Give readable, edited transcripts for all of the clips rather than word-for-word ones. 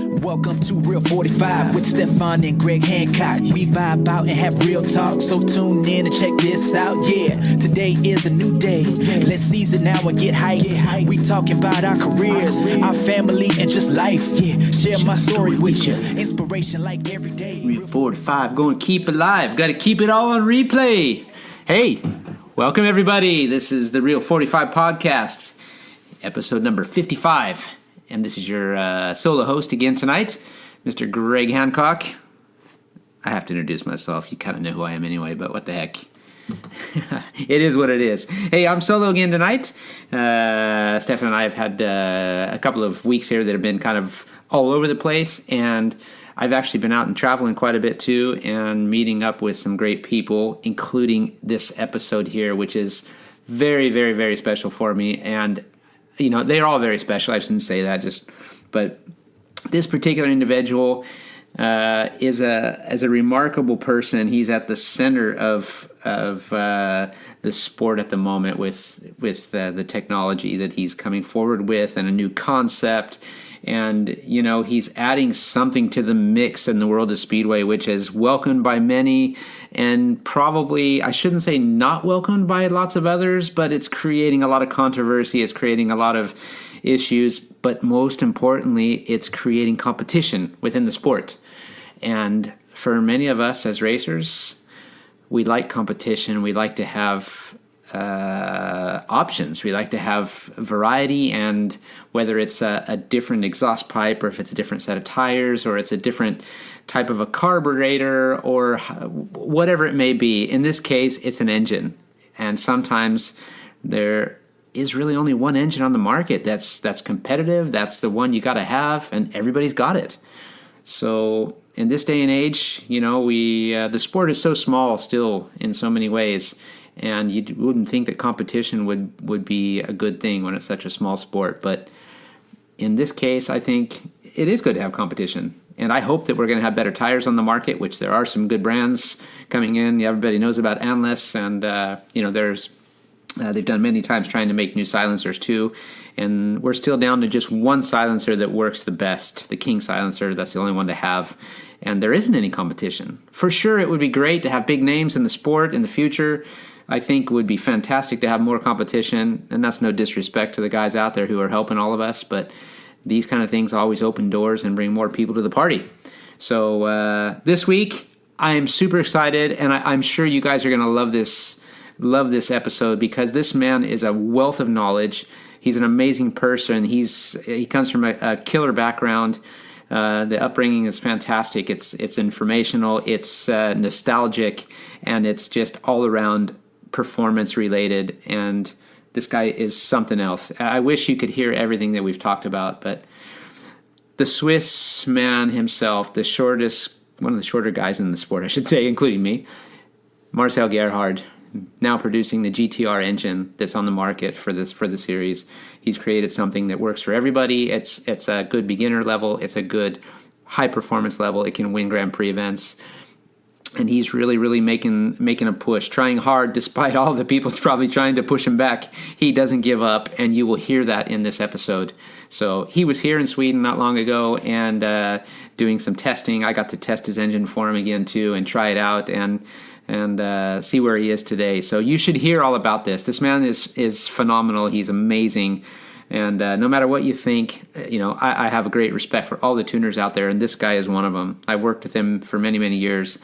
Welcome to Real 45 with Stefan and Greg Hancock. We vibe out and have real talk, so tune in and check this out. Yeah, today is a new day. Let's seize it now and get hype. We talking about our careers, our family, and just life. Yeah, share my story with you. Inspiration like every day. Real 45, going to keep it live. Got to keep it all on replay. Hey, welcome everybody. This is the Real 45 podcast, episode number 55. And this is your solo host again tonight, Mr. Greg Hancock. I have to introduce myself. You kind of know who I am anyway, but what the heck. It is what it is. Hey, I'm solo again tonight. Stefan and I have had a couple of weeks here that have been kind of all over the place. And I've actually been out and traveling quite a bit too and meeting up with some great people, including this episode here, which is very, very, very special for me. And you know, they're all very special. I shouldn't say that, but this particular individual is a remarkable person. He's at the center of the sport at the moment with the technology that he's coming forward with and a new concept. And, you know, he's adding something to the mix in the world of Speedway, which is welcomed by many and probably, I shouldn't say not welcomed by lots of others, but it's creating a lot of controversy. It's creating a lot of issues. But most importantly, it's creating competition within the sport. And for many of us as racers, we like competition. We like to have options. We like to have variety, and whether it's a different exhaust pipe, or if it's a different set of tires, or it's a different type of a carburetor, or whatever it may be. In this case, it's an engine, and sometimes there is really only one engine on the market that's competitive. That's the one you got to have, and everybody's got it. So in this day and age, you know, the sport is so small still in so many ways. And you wouldn't think that competition would be a good thing when it's such a small sport. But in this case, I think it is good to have competition. And I hope that we're going to have better tires on the market, which there are some good brands coming in. Everybody knows about Anless, and you know, they've done many times trying to make new silencers too. And we're still down to just one silencer that works the best, the King silencer. That's the only one to have. And there isn't any competition. For sure, it would be great to have big names in the sport in the future. I think it would be fantastic to have more competition, and that's no disrespect to the guys out there who are helping all of us, but these kind of things always open doors and bring more people to the party. So this week, I am super excited, and I'm sure you guys are going to love this episode, because this man is a wealth of knowledge. He's an amazing person. He comes from a killer background. The upbringing is fantastic. It's informational. It's nostalgic, and it's just all around performance related. And this guy is something else. I wish you could hear everything that we've talked about, but the Swiss man himself, one of the shorter guys in the sport, I should say, including me, Marcel Gerhard, now producing the GTR engine that's on the market for the series. He's created something that works for everybody. It's a good beginner level. It's a good high performance level. It can win Grand Prix events. And he's really, really making a push, trying hard despite all the people probably trying to push him back. He doesn't give up, and you will hear that in this episode. So he was here in Sweden not long ago and doing some testing. I got to test his engine for him again too and try it out and see where he is today. So you should hear all about this. This man is phenomenal. He's amazing. And no matter what you think, you know, I have a great respect for all the tuners out there, and this guy is one of them. I've worked with him for many, many years,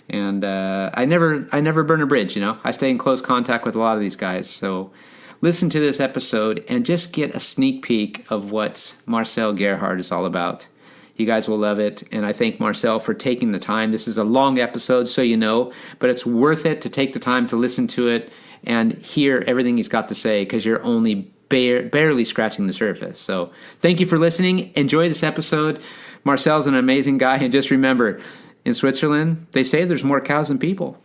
and I never burn a bridge, you know. I stay in close contact with a lot of these guys. So listen to this episode and just get a sneak peek of what Marcel Gerhard is all about. You guys will love it, and I thank Marcel for taking the time. This is a long episode, so you know, but it's worth it to take the time to listen to it and hear everything he's got to say, because you're only barely scratching the surface. So thank you for listening. Enjoy this episode. Marcel's an amazing guy, and just remember, in Switzerland, they say there's more cows than people.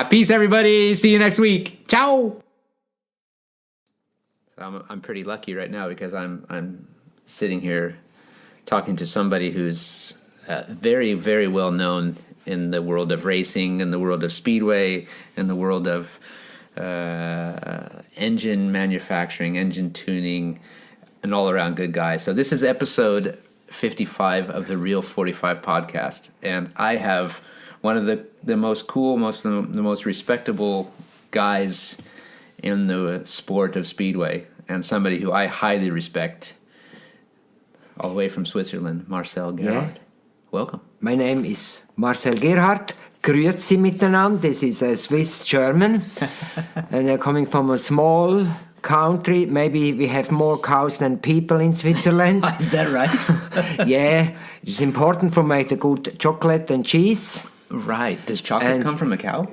Peace, everybody. See you next week. Ciao. So I'm pretty lucky right now, because I'm sitting here talking to somebody who's very, very well known in the world of racing, in the world of Speedway, in the world of engine manufacturing, engine tuning, an all-around good guy. So this is episode 55 of the Real 45 podcast, and I have one of the most cool, the most respectable guys in the sport of Speedway, and somebody who I highly respect, all the way from Switzerland, Marcel Gerhard. Welcome. My name is Marcel Gerhard. Grüezi miteinander. This is a Swiss German, and I'm coming from a small country. Maybe we have more cows than people in Switzerland. Is that right? Yeah, it's important for make the good chocolate and cheese. Right. Does chocolate come from a cow?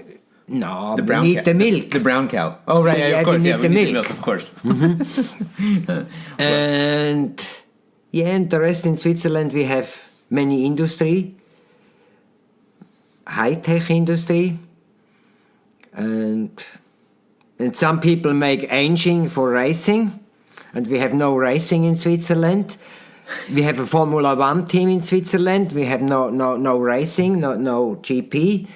No, The brown we need cow. the milk. The brown cow. Oh, right. Yeah, of course. we need the we need milk. Of course. And and the rest in Switzerland we have many industry, high-tech industry, and some people make engine for racing, and we have no racing in Switzerland. We have a Formula One team in Switzerland. We have no racing, no GP.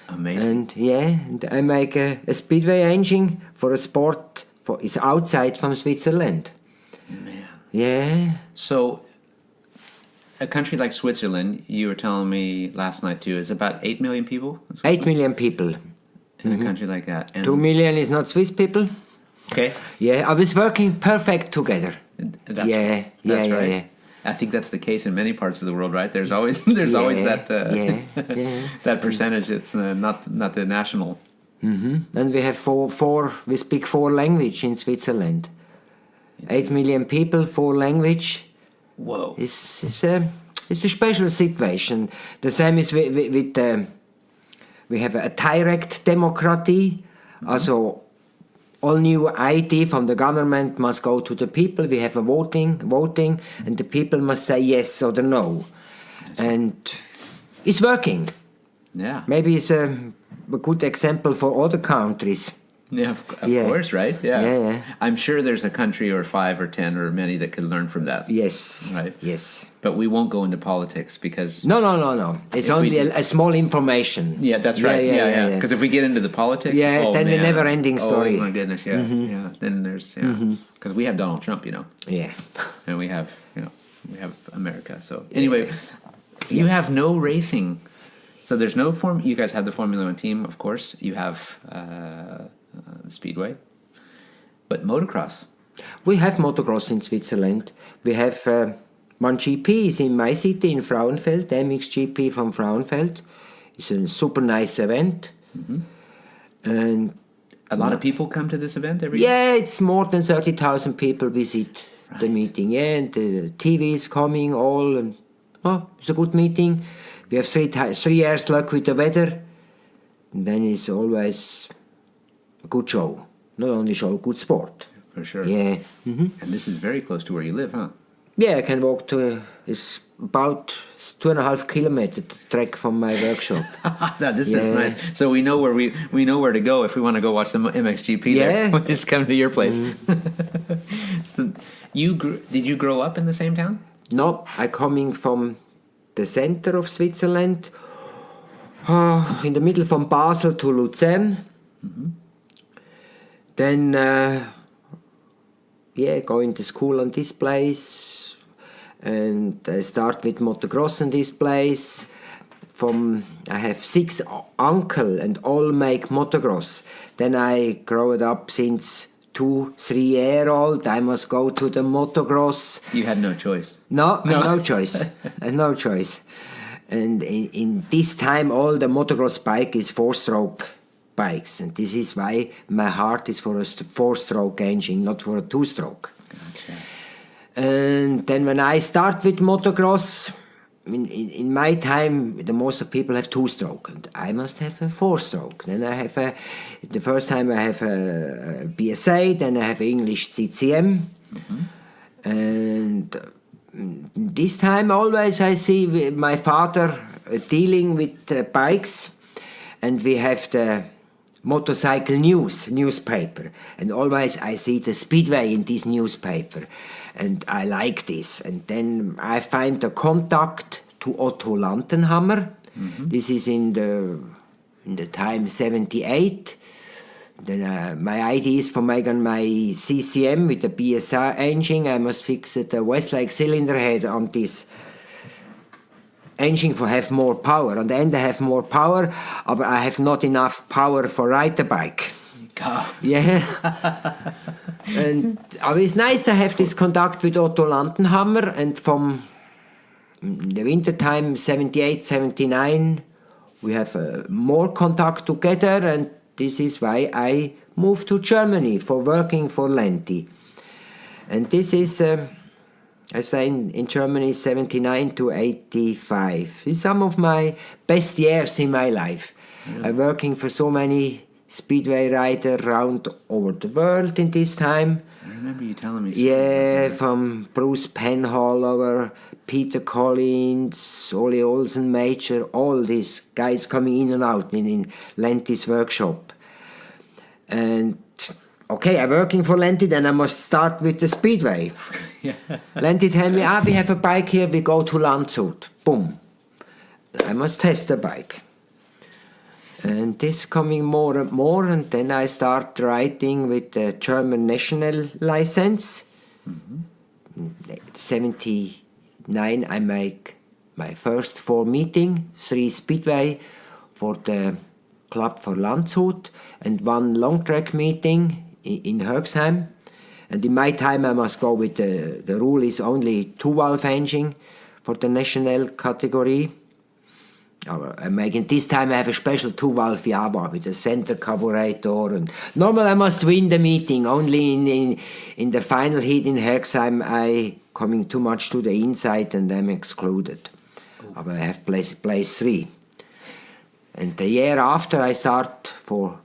Amazing. And I make a speedway engine for a sport it's outside from Switzerland. Man. Yeah. So, a country like Switzerland, you were telling me last night too, is about 8 million people? 8 million people. In a country like that. And 2 million is not Swiss people. Okay. Yeah, I was working perfect together. That's Yeah, That's yeah, right. yeah. I think that's the case in many parts of the world, right? There's always that yeah. that percentage. It's not the national. And we have we speak 4 language in Switzerland. 8 million people, 4 language. Whoa. It's a special situation. The same is with we have a direct democracy. Also, all new ID from the government must go to the people. We have a voting, and the people must say yes or the no. And it's working. Yeah. Maybe it's a good example for other countries. Yeah, of Yeah. course, right? Yeah. Yeah. I'm sure there's a country or 5 or 10 or many that could learn from that. Yes. Right. Yes. But we won't go into politics because... No. It's If we only do- a small information. Yeah, that's right. Yeah. Because if we get into the politics... Yeah, oh, then the man. never-ending story. Oh, my goodness, yeah. Yeah. Then there's... Because we have Donald Trump, Yeah. and we have America. So anyway, you have no racing. So there's no you guys have the Formula One team, of course. You have Speedway, but motocross. We have motocross in Switzerland. We have one GP is in my city in Frauenfeld, MXGP from Frauenfeld. It's a super nice event. And A lot of people come to this event every year. yeah, it's more than 30,000 people visit the meeting. Yeah, and the TV is coming all. And, it's a good meeting. We have 3 years luck with the weather. And then it's always a good show. Not only show, good sport. For sure. Yeah. And this is very close to where you live, huh? Yeah, I can walk it's about 2.5 kilometer trek from my workshop. Now, this is Yeah. nice. So we know where to go if we want to go watch the MXGP. Yeah. There. We'll just come to your place. So did you grow up in the same town? No, I'm coming from the center of Switzerland, in the middle from Basel to Luzern. Then, going to school on this place, and I start with motocross on this place. I have 6 uncles and all make motocross. Then I grow it up since 2-3 year old. I must go to the motocross. You had no choice. No. No choice. No choice. And in this time, all the motocross bike is 4-stroke bikes, and this is why my heart is for a 4-stroke engine, not for a 2-stroke. Gotcha. And then when I start with motocross, in my time, the most of people have 2-stroke, and I must have a 4-stroke. Then I have the first time I have a BSA, then I have English CCM, and this time always I see my father dealing with bikes, and we have the motorcycle newspaper, and always I see the Speedway in this newspaper, and I like this. And then I find the contact to Otto Lantenhammer. This is in the time 78. Then my idea is for making my CCM with the BSR engine. I must fix the Westlake cylinder head on this engine for have more power. On the end I have more power, but I have not enough power for ride the bike. Yeah. And it's nice I have this contact with Otto Landenhammer, and from the winter time 78, 79 we have more contact together, and this is why I moved to Germany for working for Lenti. And this is I say in Germany 79 to 85. It's some of my best years in my life. Really? I'm working for so many speedway riders around over the world in this time. I remember you telling me Yeah, from Bruce Penhall over Peter Collins, Ole Olsen Major, all these guys coming in and out in Lenti's workshop. And okay, I'm working for Lenti, then I must start with the speedway. Yeah. Lenti tell me, we have a bike here, we go to Landshut. Boom. I must test the bike. And this coming more and more, and then I start riding with the German national license. Mm-hmm. 79 I make my first 4 meeting, 3 speedway for the club for Landshut, and 1 long track meeting in Herxheim. And in my time I must go with the rule is only 2-valve engine for the national category. I'm making this time I have a special 2-valve Java with a center carburetor, and normally I must win the meeting. Only in the final heat in Herxheim I coming too much to the inside and I'm excluded. But I have place 3. And the year after I start for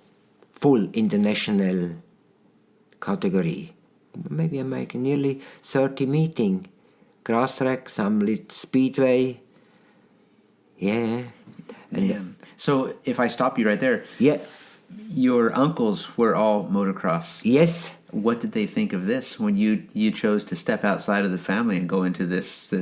full international category. Maybe I make nearly 30 meeting. Grasstrack, some little speedway. Yeah. Man. So if I stop you right there, Yeah. your uncles were all motocross. Yes. What did they think of this when you chose to step outside of the family and go into this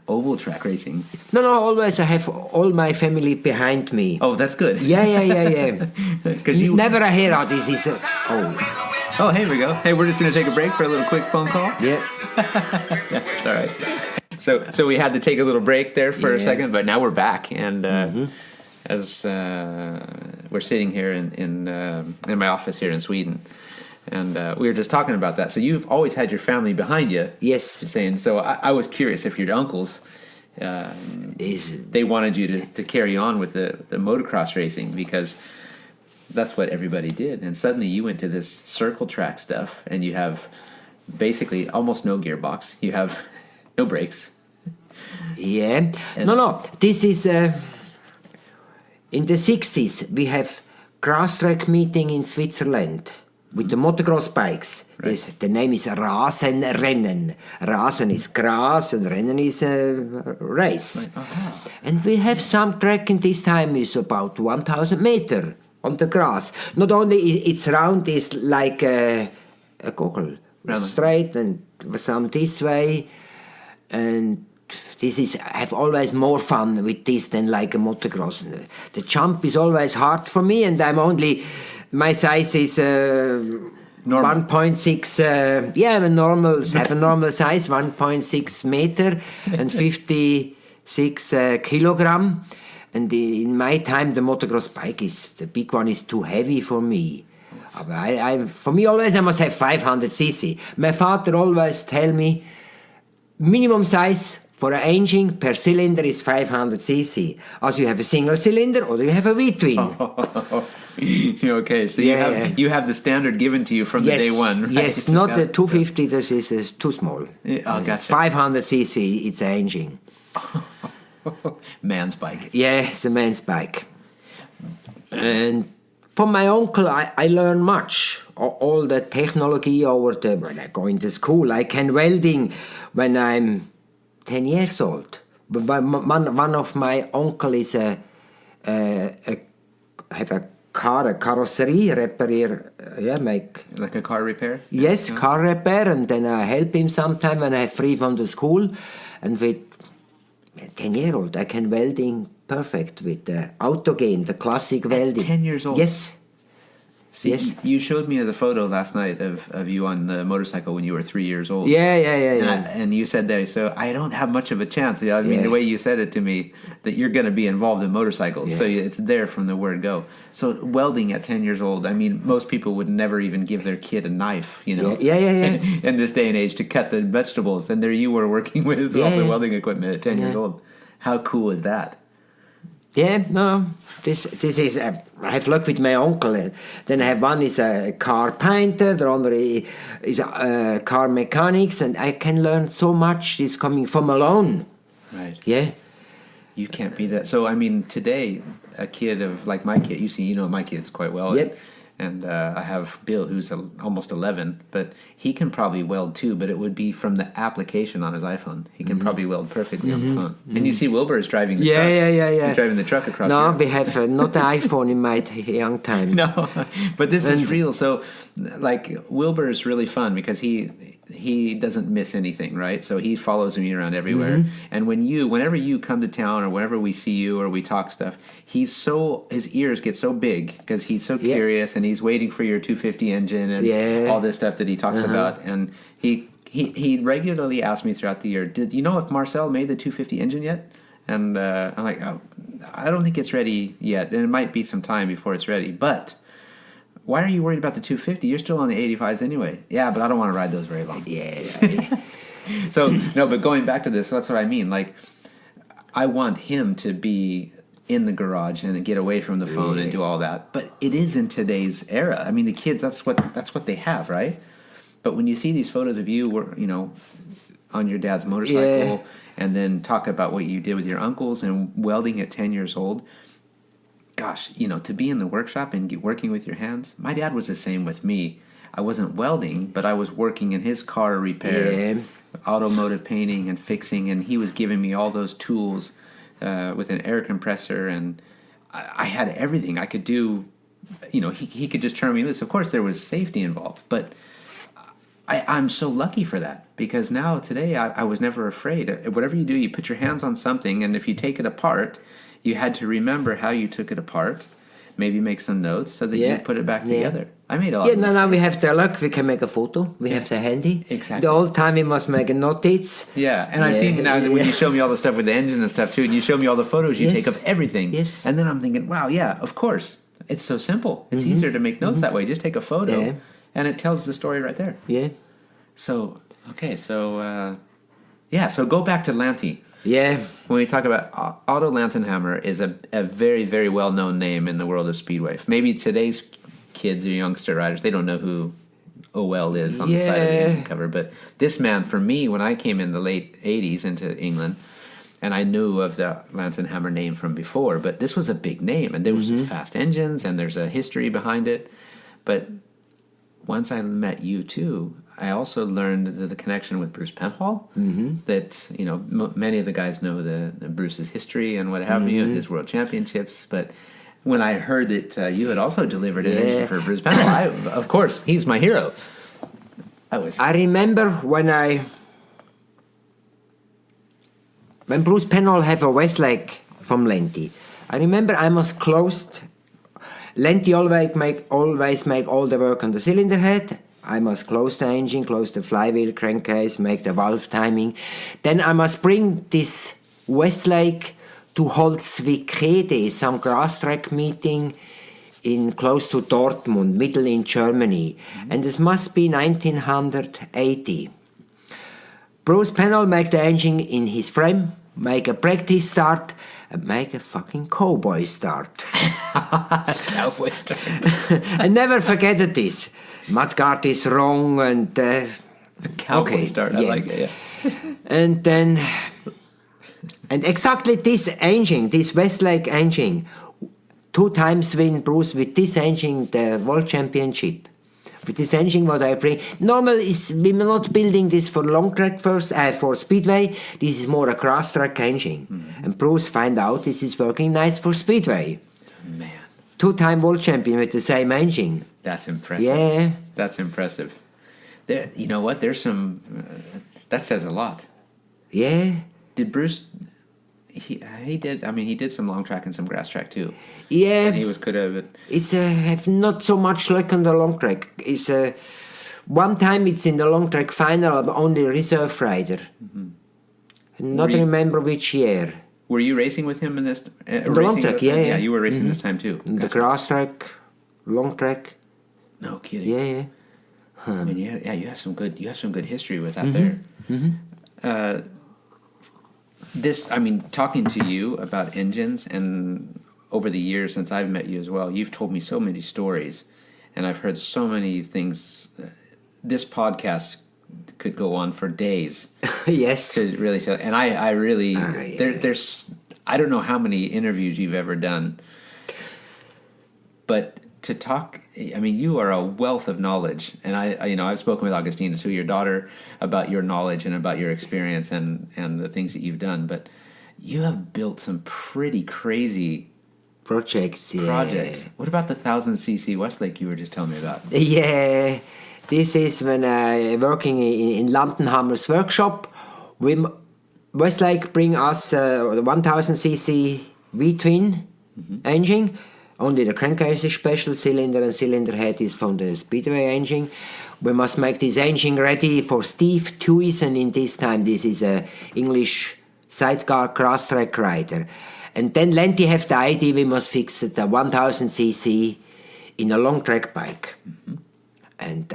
oval track racing? No, always I have all my family behind me. Oh, that's good. Yeah. Because you Never I hear how this is. Oh, here we go. Hey, we're just going to take a break for a little quick phone call. Yeah. Yeah, it's all right. So we had to take a little break there for a second, but now we're back, and as we're sitting here in my office here in Sweden, and we were just talking about that. So you've always had your family behind you. Yes. Just saying. So I was curious if your uncles, they wanted you to carry on with the motocross racing, because that's what everybody did, and suddenly you went to this circle track stuff, and you have basically almost no gearbox. You have no brakes. Yeah. No. This is in the 60s. We have Grasstrack meeting in Switzerland with the motocross bikes. Right. The name is Rasenrennen. Rasen is grass and Rennen is race. Right. Uh-huh. And we have some track in this time is about 1,000 meter on the grass. Not only it's round, it's like a goggle. Round. Straight and some this way. And this is, I have always more fun with this than like a motocross. The jump is always hard for me, and my size is 1.6, I'm a normal size, 1.6 meter and 56 kilogram. And in my time, the motocross bike the big one is too heavy for me. For me, always I must have 500 cc. My father always tell me, minimum size for an engine per cylinder is 500 cc. As you have a single cylinder or you have a V-twin. Okay, so you have the standard given to you from the day one, right? Yes, not the 250, this is too small. Oh, gotcha. 500 cc, it's an engine. Man's bike. Yeah, it's a man's bike. And from my uncle, I learned much. All the technology when I go into school. I can welding when I'm 10 years old. But one of my uncle is have a carrosserie repair. Make like a car repair. Yes, car repair, and then I help him sometime when I'm free from the school. And with 10-year-old, I can welding perfect with the autogen, the classic welding. 10 years old. Yes. See, Yes. you showed me the photo last night of you on the motorcycle when you were 3 years old. Yeah. And you said there, so I don't have much of a chance. I mean, Yeah. the way you said it to me, that you're going to be involved in motorcycles. Yeah. So it's there from the word go. So welding at 10 years old, I mean, most people would never even give their kid a knife, you know. Yeah. In this day and age to cut the vegetables. And there you were working with all the welding equipment at 10 years old. How cool is that? Yeah, no, this is. I have luck with my uncle. Then I have one is a car painter, the other is a car mechanics, and I can learn so much. This coming from alone. Right. Yeah. You can't be that. So, I mean, today, a kid of, like my kid, you know my kids quite well. Yep. And I have Bill, who's almost 11, but he can probably weld too, but it would be from the application on his iPhone. He can probably weld perfectly on the phone. And you see Wilbur is driving the truck. Yeah. He's driving the truck across No, Europe. we have not an iPhone in my young time. No, but this is real. So, like, Wilbur is really fun because he doesn't miss anything, right? So he follows me around everywhere. And whenever you come to town or whenever we see you or we talk stuff, his ears get so big because he's so curious and he's waiting for your 250 engine and all this stuff that he talks about. And he regularly asks me throughout the year, did you know if Marcel made the 250 engine yet? And I'm like, oh, I don't think it's ready yet. And it might be some time before it's ready. But why are you worried about the 250? You're still on the 85s anyway. Yeah, but I don't want to ride those very long. Yeah. So, no, but going back to this, that's what I mean. Like, I want him to be in the garage and get away from the phone and do all that. But it is in today's era. I mean, the kids, that's what they have, right? But when you see these photos of you, on your dad's motorcycle, and then talk about what you did with your uncles and welding at 10 years old, gosh, to be in the workshop and working with your hands. My dad was the same with me. I wasn't welding, but I was working in his car repair, automotive painting and fixing, and he was giving me all those tools with an air compressor, and I had everything I could do. He could just turn me loose. Of course, there was safety involved, but I'm so lucky for that because now today I was never afraid. Whatever you do, you put your hands on something, and if you take it apart, you had to remember how you took it apart, maybe make some notes so that you put it back together. I made a lot of mistakes. Now we have the luck, we can make a photo, we have the handy. Exactly. The old time we must make a notice. Yeah, and I've seen now that when you show me all the stuff with the engine and stuff too, and you show me all the photos you take of everything. Yes. And then I'm thinking, wow, yeah, of course. It's so simple. It's easier to make notes that way. Just take a photo and it tells the story right there. Yeah. So, okay, so go back to Lenti. Yeah. When we talk about Otto Lantenhammer is a very, very well-known name in the world of Speedway. Maybe today's kids or youngster riders, they don't know who OL is on the side of the engine cover. But this man, for me, when I came in the late 80s into England, and I knew of the Lantenhammer name from before, but this was a big name, and there was fast engines, and there's a history behind it. But once I met you, too, I also learned the connection with Bruce Penhall, that, many of the guys know the Bruce's history and what have you, and his world championships. But when I heard that you had also delivered an engine for Bruce Penhall, of course, he's my hero. I remember when Bruce Penhall have a Westlake from Lenti. I remember I was closed. Lenti always make all the work on the cylinder head. I must close the engine, close the flywheel crankcase, make the valve timing. Then I must bring this Westlake to Holzwickede, some Grasstrack meeting in close to Dortmund, middle in Germany. And this must be 1980. Bruce Penhall make the engine in his frame, make a practice start, and make a fucking cowboy start. Cowboy start. I never forget this. Mudguard is wrong and... Cowboy start, I like it, And then... And exactly this engine, this Westlake engine, 2 times win Bruce with this engine the World Championship. With this engine what I bring. Normal is we're not building this for long track first, for Speedway. This is more a cross track engine. And Bruce find out this is working nice for Speedway. Man. 2-time world champion with the same engine. That's impressive. Yeah. That's impressive. There, you know what? There's some... that says a lot. Yeah. Did Bruce... he did. I mean, he did some long track and some grass track too. Yeah, And he was good at it. it's have not so much luck on the long track. It's one time it's in the long track final, I'm only reserve rider. Not Were you- remember which year. Were you racing with him in this? The long racing track, at the time? yeah, Yeah, yeah. you were racing this time too. The Gotcha. grass track, long track. No kidding. Yeah, yeah. I mean, you have some good history with that Mm-hmm. there. I mean, talking to you about engines, and over the years since I've met you as well, you've told me so many stories, and I've heard so many things. This podcast could go on for days Yes. to really tell. And I really yeah. there's I don't know how many interviews you've ever done, but to talk, I mean, you are a wealth of knowledge, and I've spoken with Augustina too, your daughter, about your knowledge and about your experience and the things that you've done. But you have built some pretty crazy Projects, yeah. projects. What about the 1000cc Westlake you were just telling me about? Yeah, this is when I working in Landenhammer's workshop. Westlake bring us the 1000cc V-twin engine. Only the crankcase is special cylinder, and cylinder head is from the Speedway engine. We must make this engine ready for Steve Tuison. In this time, this is a English sidecar crosstrack rider. And then Lenti have the idea we must fix the 1000cc in a long track bike. And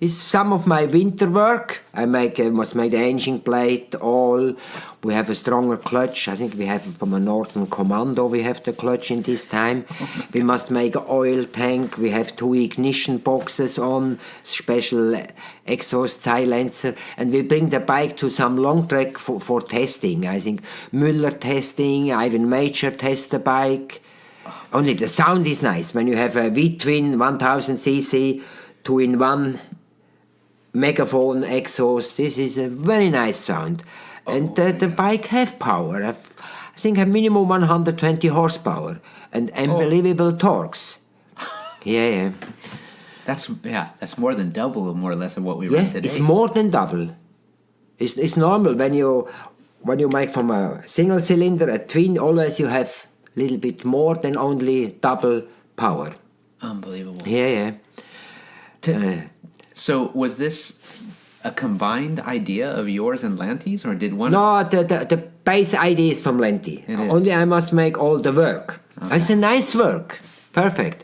it's some of my winter work. I must make the engine plate all. We have a stronger clutch. I think we have from a Northern Commando. We have the clutch in this time. We must make an oil tank. We have 2 ignition boxes on, special exhaust silencer, and we bring the bike to some long track for testing. I think Müller testing, Ivan Major test the bike. Only the sound is nice when you have a V-twin 1000cc. 2-in-1 megaphone exhaust. This is a very nice sound. And the bike have power. I think a minimum 120 horsepower and unbelievable torques. Yeah. That's more than double, more or less, of what we run today. It's more than double. It's normal when you make from a single cylinder a twin. Always you have a little bit more than only double power. Unbelievable. Yeah. So was this a combined idea of yours and Lenti's, or did one? No, the base idea is from Lenti. It is. Only I must make all the work. Okay. It's a nice work. Perfect.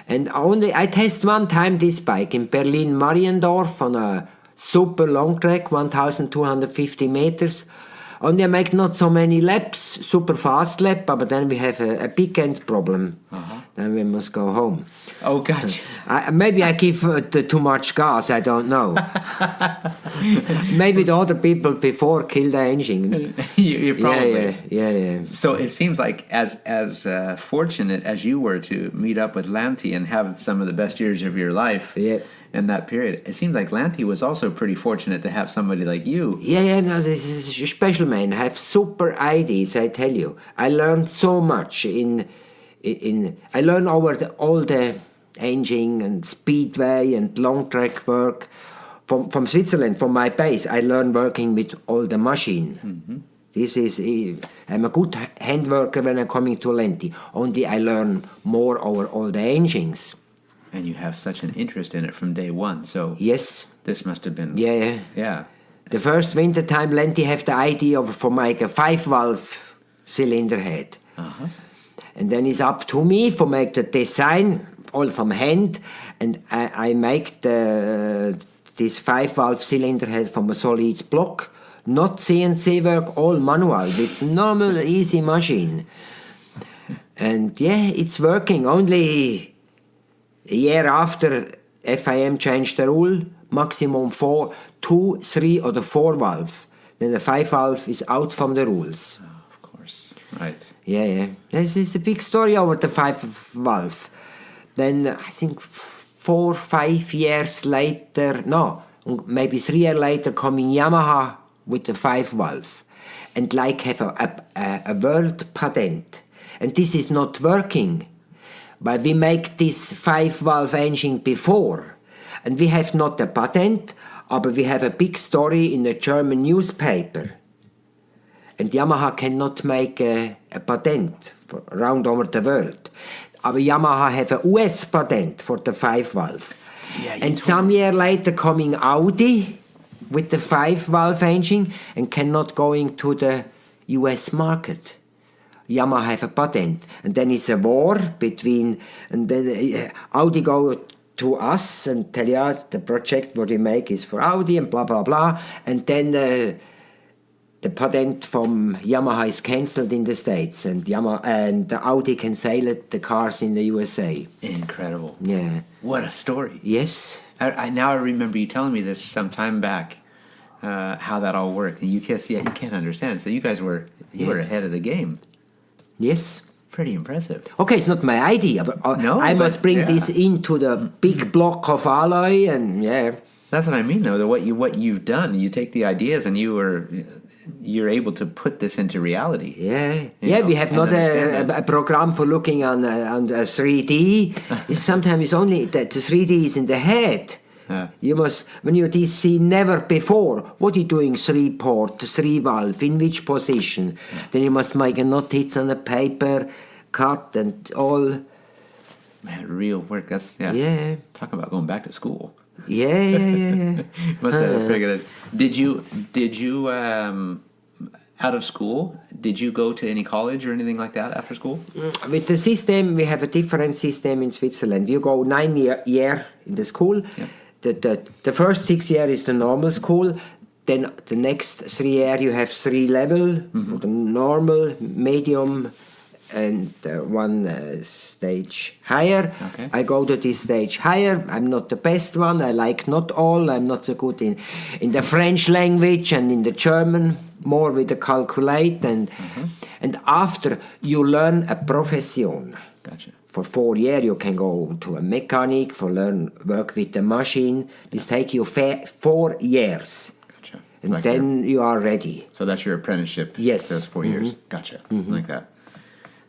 And only I test one time this bike in Berlin-Mariendorf on a super long track, 1,250 meters. Only I make not so many laps, super fast lap, but then we have a big end problem. Then we must go home. Oh, gotcha. Maybe I give too much gas, I don't know. Maybe the other people before killed the engine. you probably. Yeah. So it seems like as fortunate as you were to meet up with Lenti and have some of the best years of your life in that period, it seems like Lenti was also pretty fortunate to have somebody like you. Yeah, no, this is a special man. I have super ideas, I tell you. I learned so much I learned over all the engine and speedway and long track work from Switzerland, from my base. I learned working with all the machine. I'm a good hand worker when I'm coming to Lenti. Only I learn more over all the engines. And you have such an interest in it from day one. So Yes. this must have been. Yeah. The first winter time, Lenti have the idea for make a 5-valve cylinder head. And then it's up to me for make the design, all from hand, and I make this 5-valve cylinder head from a solid block, not CNC work, all manual, with normal, easy machine. And it's working. Only a year after FIM changed the rule, maximum 4, 2, 3 or the 4-valve. Then the 5-valve is out from the rules. Of course. Right. Yeah. This is a big story over the 5-valve. Then I think 4, 5 years later, no, maybe 3 years later, coming Yamaha with the 5-valve. And have a world patent. And this is not working. But we make this 5-valve engine before. And we have not a patent, but we have a big story in a German newspaper. And Yamaha cannot make a patent around over the world. But Yamaha have a US patent for the 5-valve. Yeah, And some year later coming Audi with the 5-valve engine and cannot going to the US market. Yamaha have a patent. And then it's a war between, and then Audi go to us and tell us the project what we make is for Audi and blah, blah, blah. And then the patent from Yamaha is cancelled in the States, and the Audi can sell the cars in the USA. Incredible. Yeah. What a story. Yes. I now remember you telling me this some time back, how that all worked. And you can't understand. So you guys were ahead of the game. Yes. Pretty impressive. Okay, it's not my idea, but I must bring this into the big block of alloy, and yeah. That's what I mean, though. What you've done, you take the ideas and you're able to put this into reality. Yeah, we have not a program for looking on 3D. Sometimes it's only that the 3D is in the head. You must, when you see never before, what are you doing? 3-port, 3-valve, in which position? Then you must make a notice on a paper, cut and all. Man, real work. That's talk about going back to school. Yeah. Must have figured it. Did you out of school, did you go to any college or anything like that after school? With the system, we have a different system in Switzerland. You go 9 year in the school. Yeah. The first 6 years is the normal school. Then the next 3 years you have 3 level, the normal, medium, and one stage higher. Okay. I go to this stage higher. I'm not the best one. I like not all. I'm not so good in the French language and in the German, more with the calculate. And after you learn a profession. Gotcha. For 4 years you can go to a mechanic, for work with the machine. This take you 4 years. Gotcha. And like then you are ready. So that's your apprenticeship. Yes. Those 4 years. Gotcha. Like that.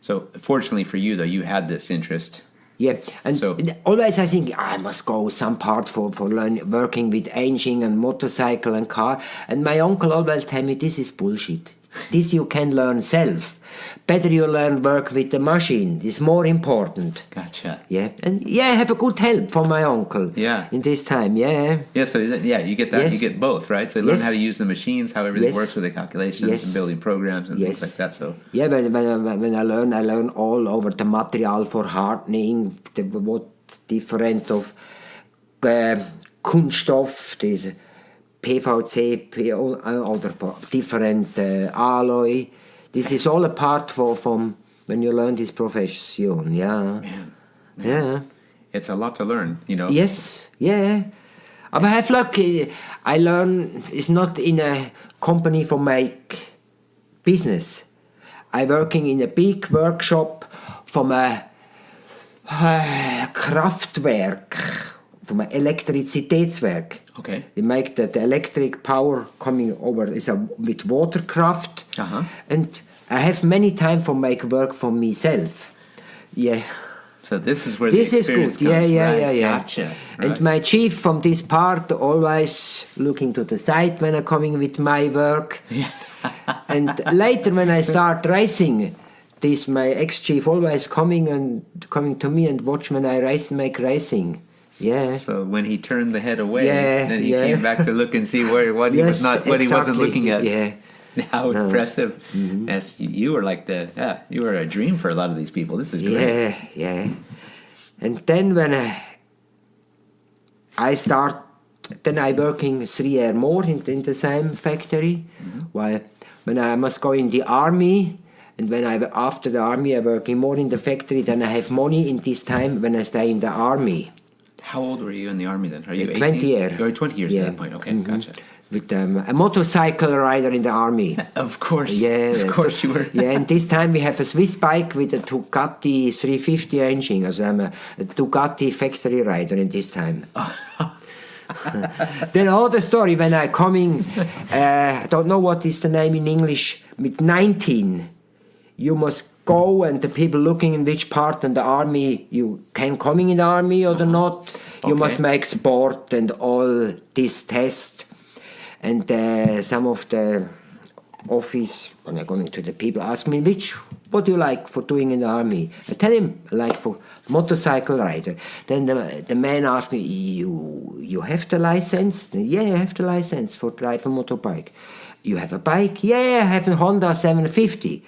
So fortunately for you, though, you had this interest. Yeah, and always I think I must go some part for working with engine and motorcycle and car. And my uncle always tell me, this is bullshit. This you can learn self. Better you learn work with the machine. It's more important. Gotcha. Yeah, and I have a good help from my uncle. Yeah. In this time, yeah. Yeah, so you get that. Yes. You get both, right? So you learn how to use the machines, how everything works with the calculations and building programs and things like that. So yeah, when I learn all over the material for hardening, what different of Kunststoff, this PVC, or for different alloy. This is all a part from when you learn this profession, yeah. Man. Yeah. It's a lot to learn, you know. Yes, yeah. But I have luck. I learn, it's not in a company for make business. I working in a big workshop from a Kraftwerk, from an Elektrizitätswerk. Okay. We make the electric power coming over with watercraft. And I have many time for make work for myself. Yeah. So this is where the experience comes. Yeah. Gotcha. Right. And my chief from this part always looking to the side when I'm coming with my work. Yeah. And later when I start racing, my ex-chief always coming to me and watch when I make racing. Yeah. So when he turned the head away, then he yeah. came back to look and see what he wasn't looking at. Yeah. How impressive! Yes, you were like you were a dream for a lot of these people. This is great. Yeah. And then when I start, then I working 3 years more in the same factory. While when I must go in the army, and when after the army I working more in the factory, then I have money in this time when I stay in the army. How old were you in the army then? Are you 18? 20 years. You're 20 years at that point. Okay, gotcha. With a motorcycle rider in the army. Of course. Yeah. Of course you were. Yeah, and this time we have a Swiss bike with a Ducati 350 engine. So I'm a Ducati factory rider in this time. Then all the story when I coming, I don't know what is the name in English, with 19, you must go and the people looking in which part in the army you can coming in the army or not. You must make sport and all this test. And some of the office, when I'm going to the people, ask me, what do you like for doing in the army? I tell him, I like for motorcycle rider. Then the man asked me, you have the license? Yeah, I have the license for drive a motorbike. You have a bike? Yeah, I have a Honda 750.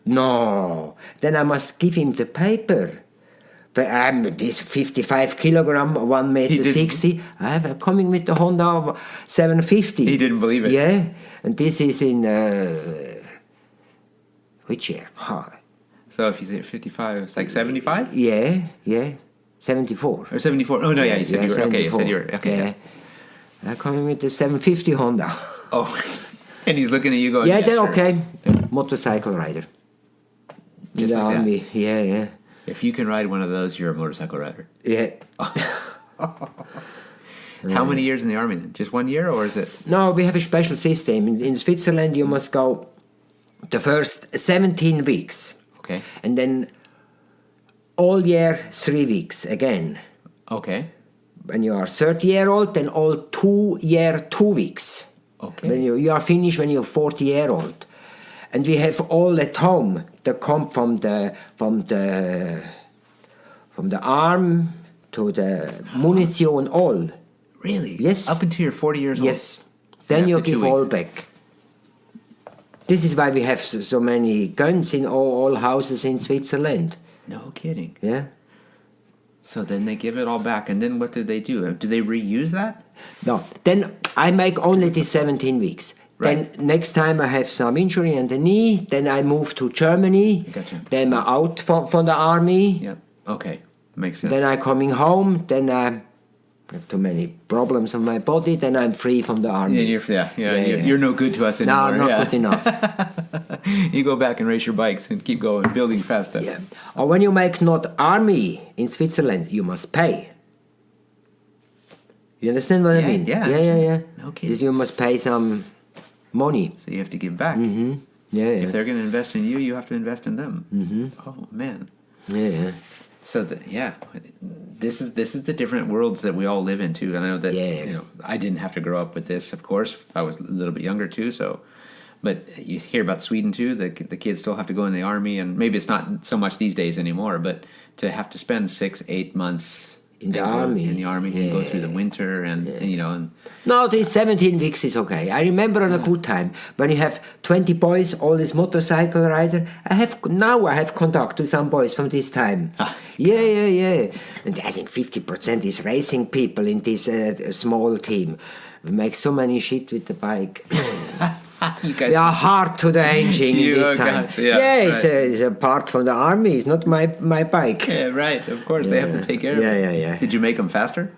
No, then I must give him the paper. But I'm this 55 kilogram, 1 meter 60. I have coming with the Honda 750. He didn't believe it. Yeah, and this is in which year? So if you say 55, it's like 75? Yeah, 74. Or 74? Oh, no, yeah, you said you were. 74. Okay, you said you were. Okay, yeah. I'm coming with the 750 Honda. Oh, and he's looking at you going, Yeah, then sure. okay. Motorcycle rider. Just in the like that. army. Yeah. If you can ride one of those, you're a motorcycle rider. Yeah. How many years in the army then? Just 1 year, or is it? No, we have a special system. In Switzerland, you must go the first 17 weeks. Okay. And then all year 3 weeks again. Okay. When you are 30-year-old, then all 2 year 2 weeks. Okay. When you are finished when you're 40-year-old. And we have all at home that come from the arm to the munition, all. Really? Yes. Up until you're 40 years old? Yes. Then you after 2 give all weeks. back. This is why we have so many guns in all houses in Switzerland. No kidding. Yeah. So then they give it all back, and then what do they do? Do they reuse that? No. Then I make only the 17 weeks. Right. Then next time I have some injury on the knee, then I move to Germany. Gotcha. Then I'm out from the army. Yep. Okay. Makes sense. Then I'm coming home. Then I have too many problems on my body. Then I'm free from the army. You're no good to us anymore. No, not yeah. good enough. You go back and race your bikes and keep going, building faster. Yeah. Or when you make not army in Switzerland, you must pay. You understand what I mean? Yeah. Yeah. No kidding. You must pay some money. So you have to give back. Mm-hmm. Yeah. If they're going to invest in you, you have to invest in them. Mm-hmm. Oh man. Yeah. So this is the different worlds that we all live in too. And I know that I didn't have to grow up with this, of course. I was a little bit younger too. So, but you hear about Sweden too. The kids still have to go in the army, and maybe it's not so much these days anymore. But to have to spend 6-8 months in the army and go through the winter and No, these 17 weeks is okay. I remember on a good time when you have 20 boys, all these motorcycle rider. I have contact to some boys from this time. Yeah. And I think 50% is racing people in this small team. We make so many shit with the bike. You guys They are hard to the engine in this time. Gotcha, yeah, right. It's a part from the army. It's not my bike. Yeah, right. Of course, they have to take care of it. Yeah. Did you make them faster?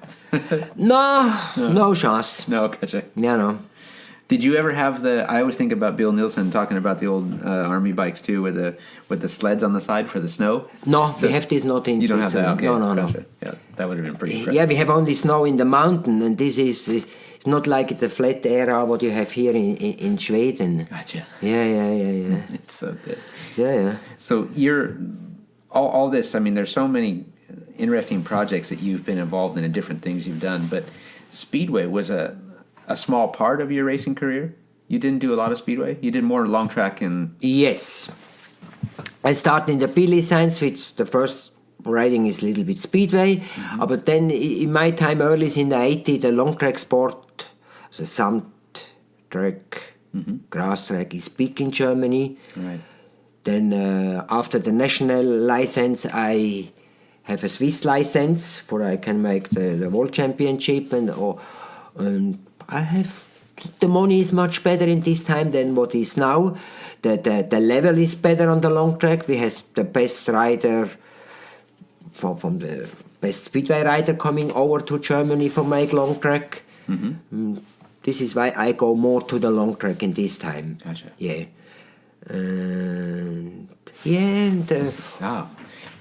No chance. No, gotcha. Yeah, no. Did you ever have I always think about Bill Nielsen talking about the old army bikes too, with the sleds on the side for the snow. No, So we have this not in you don't have that. Switzerland. Okay, No. gotcha. Yeah, that would have been pretty impressive. Yeah, we have only snow in the mountain, and this is it's not like the flat area what you have here in Sweden. Gotcha. Yeah. It's so good. Yeah. So you're all this. I mean, there's so many interesting projects that you've been involved in and different things you've done. But Speedway was a small part of your racing career. You didn't do a lot of Speedway. You did more long track and. Yes. I started in the B license, which the first riding is a little bit Speedway. But then in my time, early in the 80s, the long track sport, the Longtrack, Grasstrack is big in Germany. Right. Then after the national license, I have a Swiss license for I can make the world championship and I have the money is much better in this time than what is now. The level is better on the long track. We have the best rider from the best speedway rider coming over to Germany for make long track. This is why I go more to the long track in this time. Gotcha. Yeah.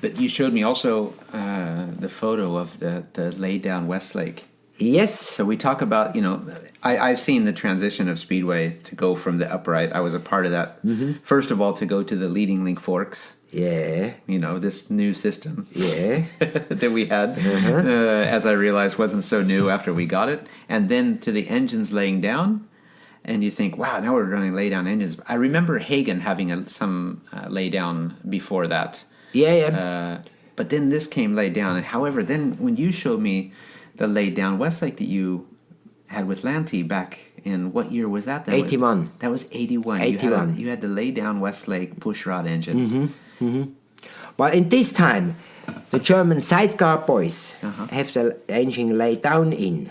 But you showed me also the photo of the laid down Westlake. Yes. So we talk about, I've seen the transition of Speedway to go from the upright. I was a part of that. First of all, to go to the leading link forks. Yeah. This new system. Yeah. that we had, as I realized wasn't so new after we got it. And then to the engines laying down. and you think, wow, now we're running lay-down engines. I remember Hagen having some lay-down before that. Yeah. But then this came laid down. And however, then when you showed me the laid down Westlake that you had with Lenti back in, what year was that? 81. That was 81. 81. You had the laid down Westlake pushrod engine. Well, in this time, the German sidecar boys have the engine laid down in.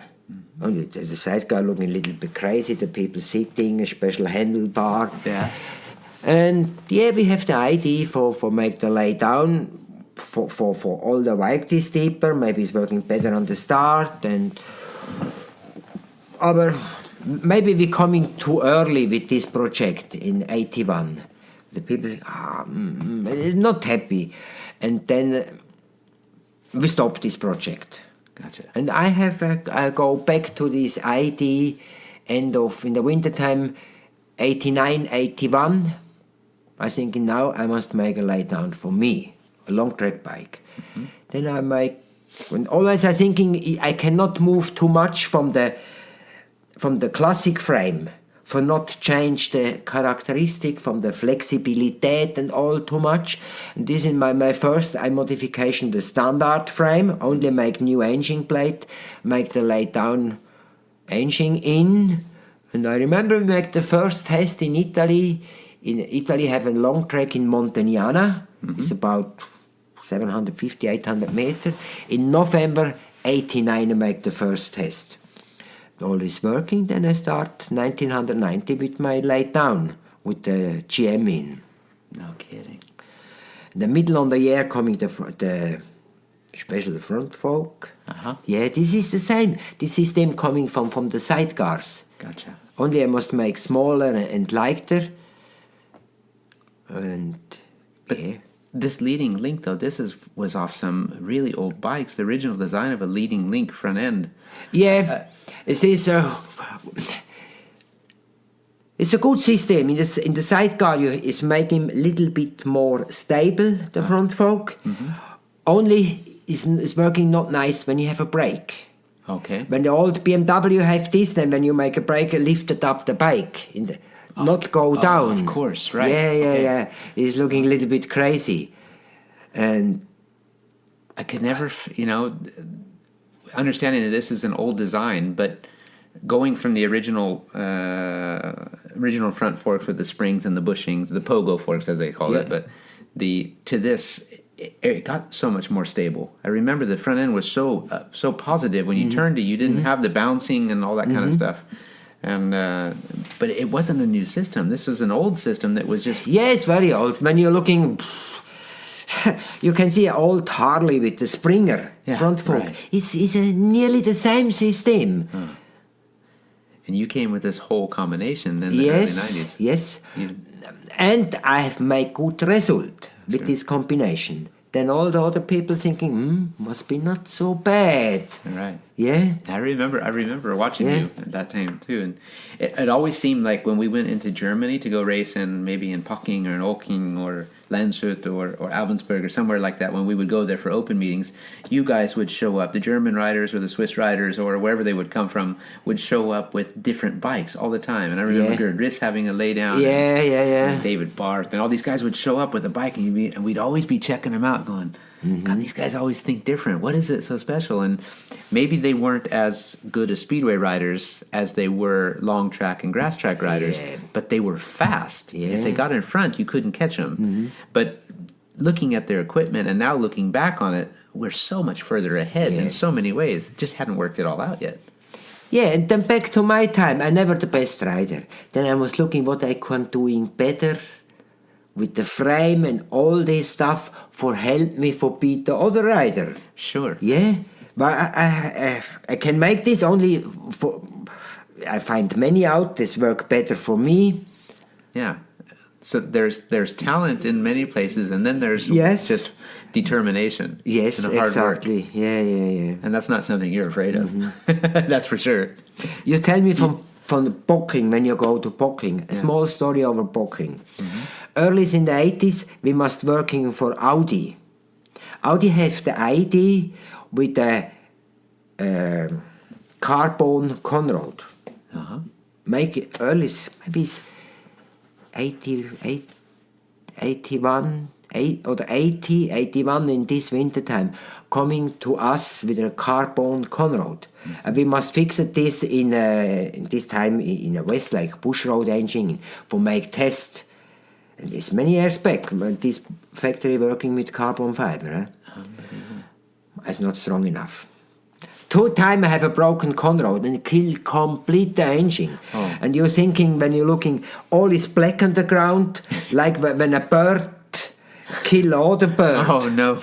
Only the sidecar looking a little bit crazy, the people sitting, a special handlebar. Yeah. And we have the idea for make the lay down for all the Weightty steeper. Maybe it's working better on the start. But maybe we're coming too early with this project in 81. The people not happy. And then we stopped this project. Gotcha. And I go back to this idea in the wintertime 89, 81. I think now I must make a lay down for me, a long track bike. Then I make, when always I thinking I cannot move too much from the classic frame, for not change the characteristic from the flexibility and all too much. And this is my first modification, the standard frame, only make new engine plate, make the lay down engine in. And I remember we make the first test in Italy. In Italy have a long track in Montagnana. It's about 750, 800 meters. In November 89 I make the first test. All is working, then I start 1990 with my lay down with the GM in. No kidding. In the middle of the year coming the special front fork. Yeah, this is the same. This system coming from the sidecars. Gotcha. Only I must make smaller and lighter. And yeah. This leading link, though, was off some really old bikes. The original design of a leading link front end. Yeah, it's a good system. In the sidecar, it's making a little bit more stable, the front fork. Only it's working not nice when you have a brake. Okay. When the old BMW have this, then when you make a brake, lift it up the bike, not go down. Of course, right. Yeah. It's looking a little bit crazy. And I could never, understanding that this is an old design, but going from the original front forks with the springs and the bushings, the pogo forks as they call it, but to this, it got so much more stable. I remember the front end was so positive when you turned it. You didn't have the bouncing and all that kind of stuff. And but it wasn't a new system. This was an old system that was just... Yeah, it's very old. When you're looking... You can see an old Harley with the Springer front fork. Right. It's nearly the same system. And you came with this whole combination in the early 90s. Yes. And I have made good result with this combination. Then all the other people thinking, must be not so bad. Right. Yeah. I remember watching you at that time too. And it always seemed like when we went into Germany to go race maybe in Pocking or in Olking or Landshut or Alvensburg or somewhere like that, when we would go there for open meetings, you guys would show up. The German riders or the Swiss riders or wherever they would come from would show up with different bikes all the time. And I remember Gerd Riss having a lay down. And David Barth and all these guys would show up with a bike and we'd always be checking them out going, God, these guys always think different. What is it so special? And maybe they weren't as good as Speedway riders as they were Longtrack and Grasstrack riders, but they were fast. If they got in front, you couldn't catch them. But looking at their equipment and now looking back on it, we're so much further ahead in so many ways. It just hadn't worked it all out yet. Yeah, and then back to my time, I never the best rider. Then I was looking what I can doing better with the frame and all this stuff for help me for beat the other rider. Sure. Yeah, but I can make this only for... I find many out, this work better for me. Yeah. So there's talent in many places, and then there's just determination. Yes, and hard exactly. Work. Yeah. And that's not something you're afraid of. That's for sure. You tell me from Pocking, when you go to Pocking, a small story over Pocking. Early in the 80s, we must working for Audi. Audi have the idea with a carbon conrod. make it early, maybe it's 88, 81, 81 in this winter time, coming to us with a carbon conrod. And we must fix this in this time in a Westlake bush road engine for make test. And it's many years back, this factory working with carbon fiber. It's not strong enough. 2 times I have a broken conrod and kill complete the engine. Oh. And you're thinking, when you're looking, all is black on the ground, like when a bird kill all the bird. Oh, no.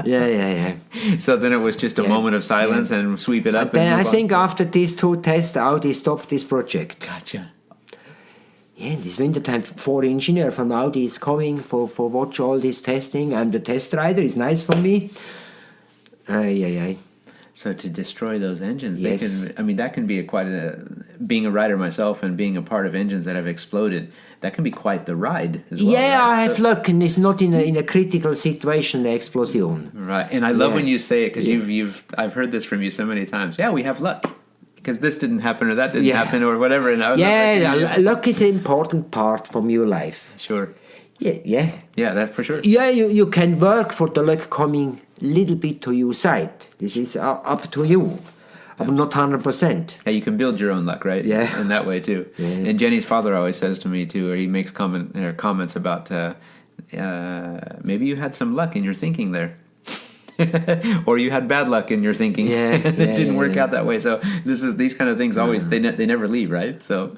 Yeah. So then it was just a moment of silence and sweep it up. Then and I move think on. after these 2 tests, Audi stopped this project. Gotcha. Yeah, this winter time, 4 engineers from Audi is coming for watch all this testing. I'm the test rider. It's nice for me. Yeah. So to destroy those engines, Yes. that can be being a rider myself and being a part of engines that have exploded, that can be quite the ride as well. Yeah, right? I have luck, and it's not in a critical situation, the explosion. Right, and I love Yeah. when you say it, because Yeah. I've heard this from you so many times. Yeah, we have luck, because this didn't happen or that didn't Yeah. happen or whatever. And I was Yeah, luck is an important part from your life. Sure. Yeah. Yeah, that for sure. Yeah, you can work for the luck coming little bit to your side. This is up to you. I'm not 100%. Yeah, you can build your own luck, right? Yeah. In that way too. Yeah. And Jenny's father always says to me too, or he makes comments about maybe you had some luck in your thinking there. Or you had bad luck in your thinking. Yeah, It didn't work yeah. out that way. So these kind of things always they never leave, right? So,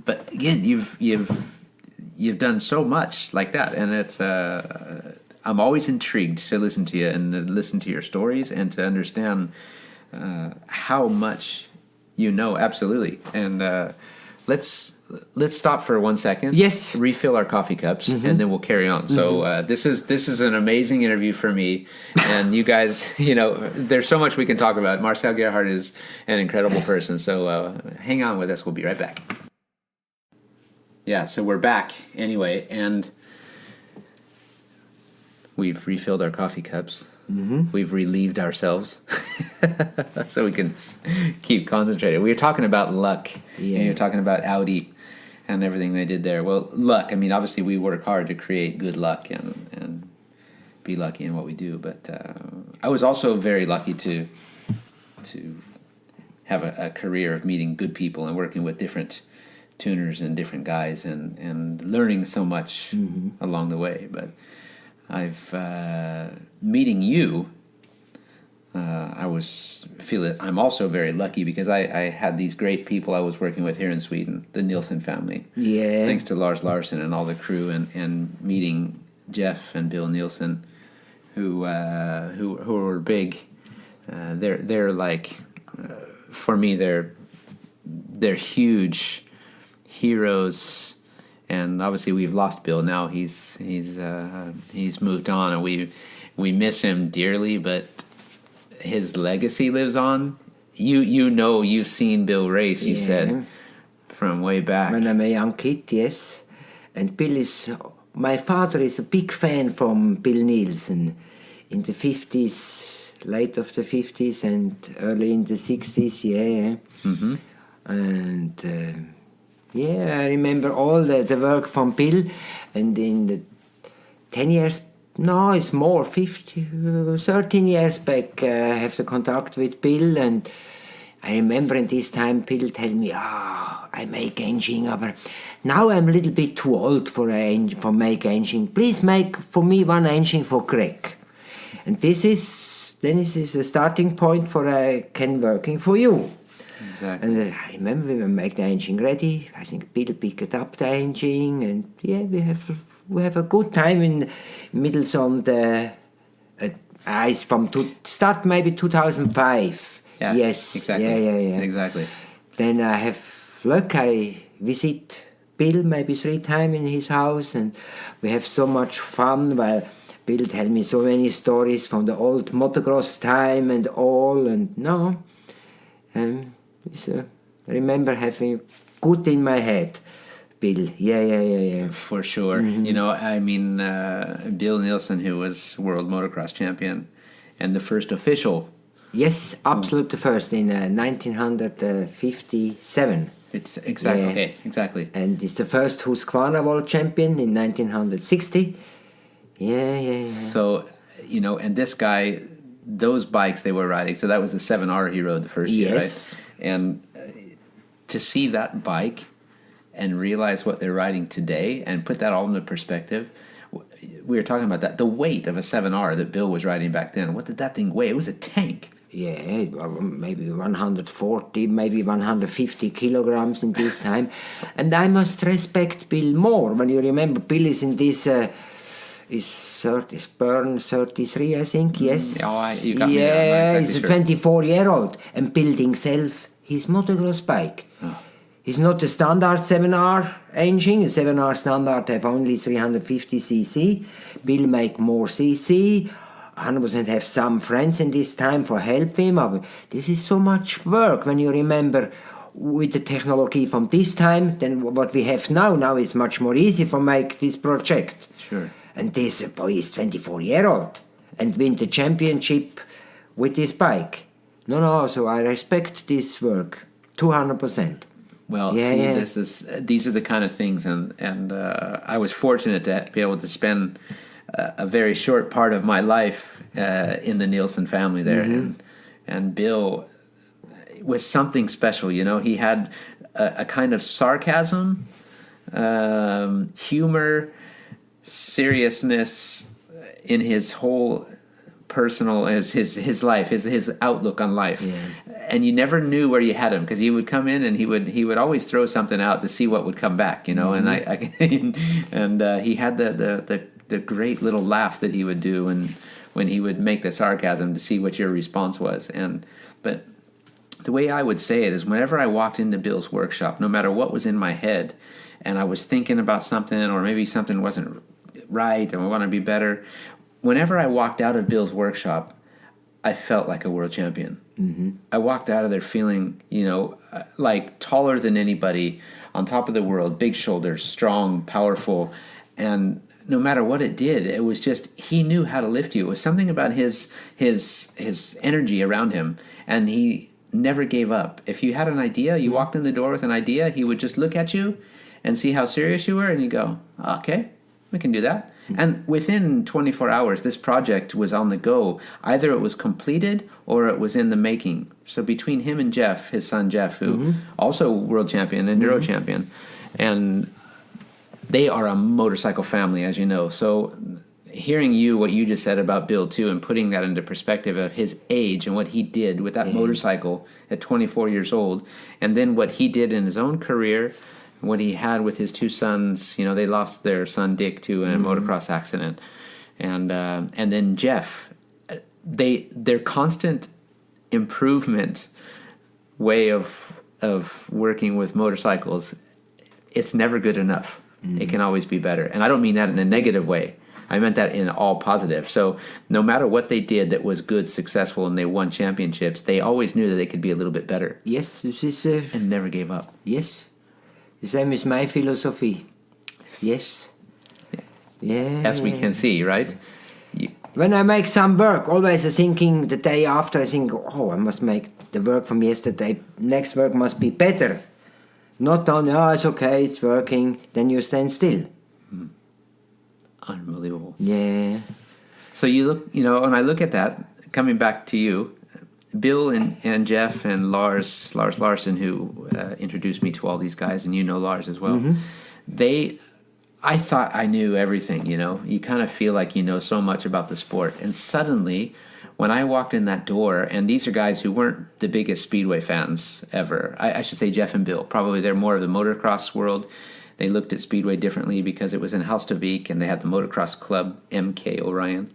but again, you've done so much like that, and it's I'm always intrigued to listen to you and listen to your stories and to understand how much you know. Absolutely. And let's stop for 1 second. Yes. Refill our coffee cups, and then we'll carry on. So this is an amazing interview for me, and you guys, there's so much we can talk about. Marcel Gerhard is an incredible person. So hang on with us. We'll be right back. Yeah. So we're back anyway, and we've refilled our coffee cups. We've relieved ourselves so we can keep concentrated. We were talking about luck, Yeah. and you're talking about Audi and everything they did there. Well, luck, obviously we work hard to create good luck and be lucky in what we do, but I was also very lucky to have a career of meeting good people and working with different tuners and different guys and learning so much along the way. But meeting you, I'm also very lucky because I had these great people I was working with here in Sweden, the Nielsen family. Yeah. Thanks to Lars Larson and all the crew, and meeting Jeff and Bill Nielsen, who were big. They're like, for me, they're huge heroes. And obviously we've lost Bill now. He's moved on, and we miss him dearly. But his legacy lives on. You've seen Bill race. You said from way back. When I'm a young kid, yes. And my father is a big fan from Bill Nielsen in the 50s, late of the 50s and early in the 60s. Yeah. Mm-hmm. And. Yeah, I remember all the work from Bill, and in the 10 years, no, it's more, 13 years back, I have the contact with Bill, and I remember in this time Bill tell me, I make engine, but now I'm a little bit too old for make engine. Please make for me one engine for Greg. And this is a starting point for I can working for you. Exactly. And I remember we make the engine ready. I think Bill picked up the engine, and yeah, we have a good time in middle on the ice from start maybe 2005. Yeah. Yes. Exactly. Yeah. Exactly. Then I have luck. I visit Bill maybe 3 times in his house, and we have so much fun. While Bill tell me so many stories from the old motocross time and all, and no. I remember having good in my head, Bill. Yeah. For sure. Bill Nielsen, who was world motocross champion and the first official Yes, absolutely first in 1957. It's exactly Yeah. okay, exactly. And it's the first Husqvarna world champion in 1960. Yeah. So, and this guy, those bikes they were riding. So that was the 7R he rode the first year, Yes. right? And to see that bike and realize what they're riding today and put that all into perspective. We were talking about that. The weight of a 7R that Bill was riding back then. What did that thing weigh? It was a tank. Yeah, maybe 140, maybe 150 kilograms in this time. And I must respect Bill more. When you remember, Bill is in this, is Burn 33, I think, yes? You got me there. I'm not exactly he's sure. a 24-year-old and building himself his motocross bike. Oh. It's not a standard 7R engine. A 7R standard have only 350 cc. Bill make more cc. 100% have some friends in this time for help him. But this is so much work when you remember with the technology from this time than what we have now. Now it's much more easy for make this project. Sure. And this boy is 24-year-old and win the championship with this bike. No, so I respect this work 200%. Well, Yeah. these are the kind of things, and I was fortunate to be able to spend a very short part of my life in the Nielsen family there, and Bill was something special. He had a kind of sarcasm, humor, seriousness in his whole personal his life, his outlook on life. And you never knew where you had him, because he would come in and he would always throw something out to see what would come back, and he had the great little laugh that he would do when he would make the sarcasm to see what your response was. But the way I would say it is, whenever I walked into Bill's workshop, no matter what was in my head, and I was thinking about something, or maybe something wasn't right and I want to be better, whenever I walked out of Bill's workshop, I felt like a world champion. I walked out of there feeling, like taller than anybody, on top of the world, big shoulders, strong, powerful, and no matter what it did, it was just, he knew how to lift you. It was something about his energy around him, and he never gave up. If you had an idea, you walked in the door with an idea, he would just look at you and see how serious you were, and you go, okay, we can do that. And within 24 hours, this project was on the go. Either it was completed or it was in the making. So between him and Jeff, his son Jeff, who also world champion, enduro champion, and they are a motorcycle family, as you know. So hearing what you just said about Bill too, and putting that into perspective of his age and what he did with that motorcycle at 24 years old, and then what he did in his own career, what he had with his two sons. They lost their son Dick to in a motocross accident, and then Jeff, their constant improvement way of working with motorcycles, it's never good enough. It can always be better, and I don't mean that in a negative way. I meant that in all positive. So no matter what they did that was good, successful, and they won championships, they always knew that they could be a little bit better. Yes, this is... and never gave up. Yes. The same is my philosophy. Yes. Yeah. As we can see, right? When I make some work, always I'm thinking the day after, I think, I must make the work from yesterday. Next work must be better. Not only, it's okay, it's working, then you stand still. Unbelievable. Yeah. So you look, when I look at that, coming back to you, Bill and Jeff and Lars Larson, who introduced me to all these guys, and Lars as well, I thought I knew everything, You kind of feel like you know so much about the sport. And suddenly, when I walked in that door, and these are guys who weren't the biggest Speedway fans ever. I should say Jeff and Bill. Probably they're more of the motocross world. They looked at Speedway differently because it was in Halstavik, and they had the motocross club, MK Orion.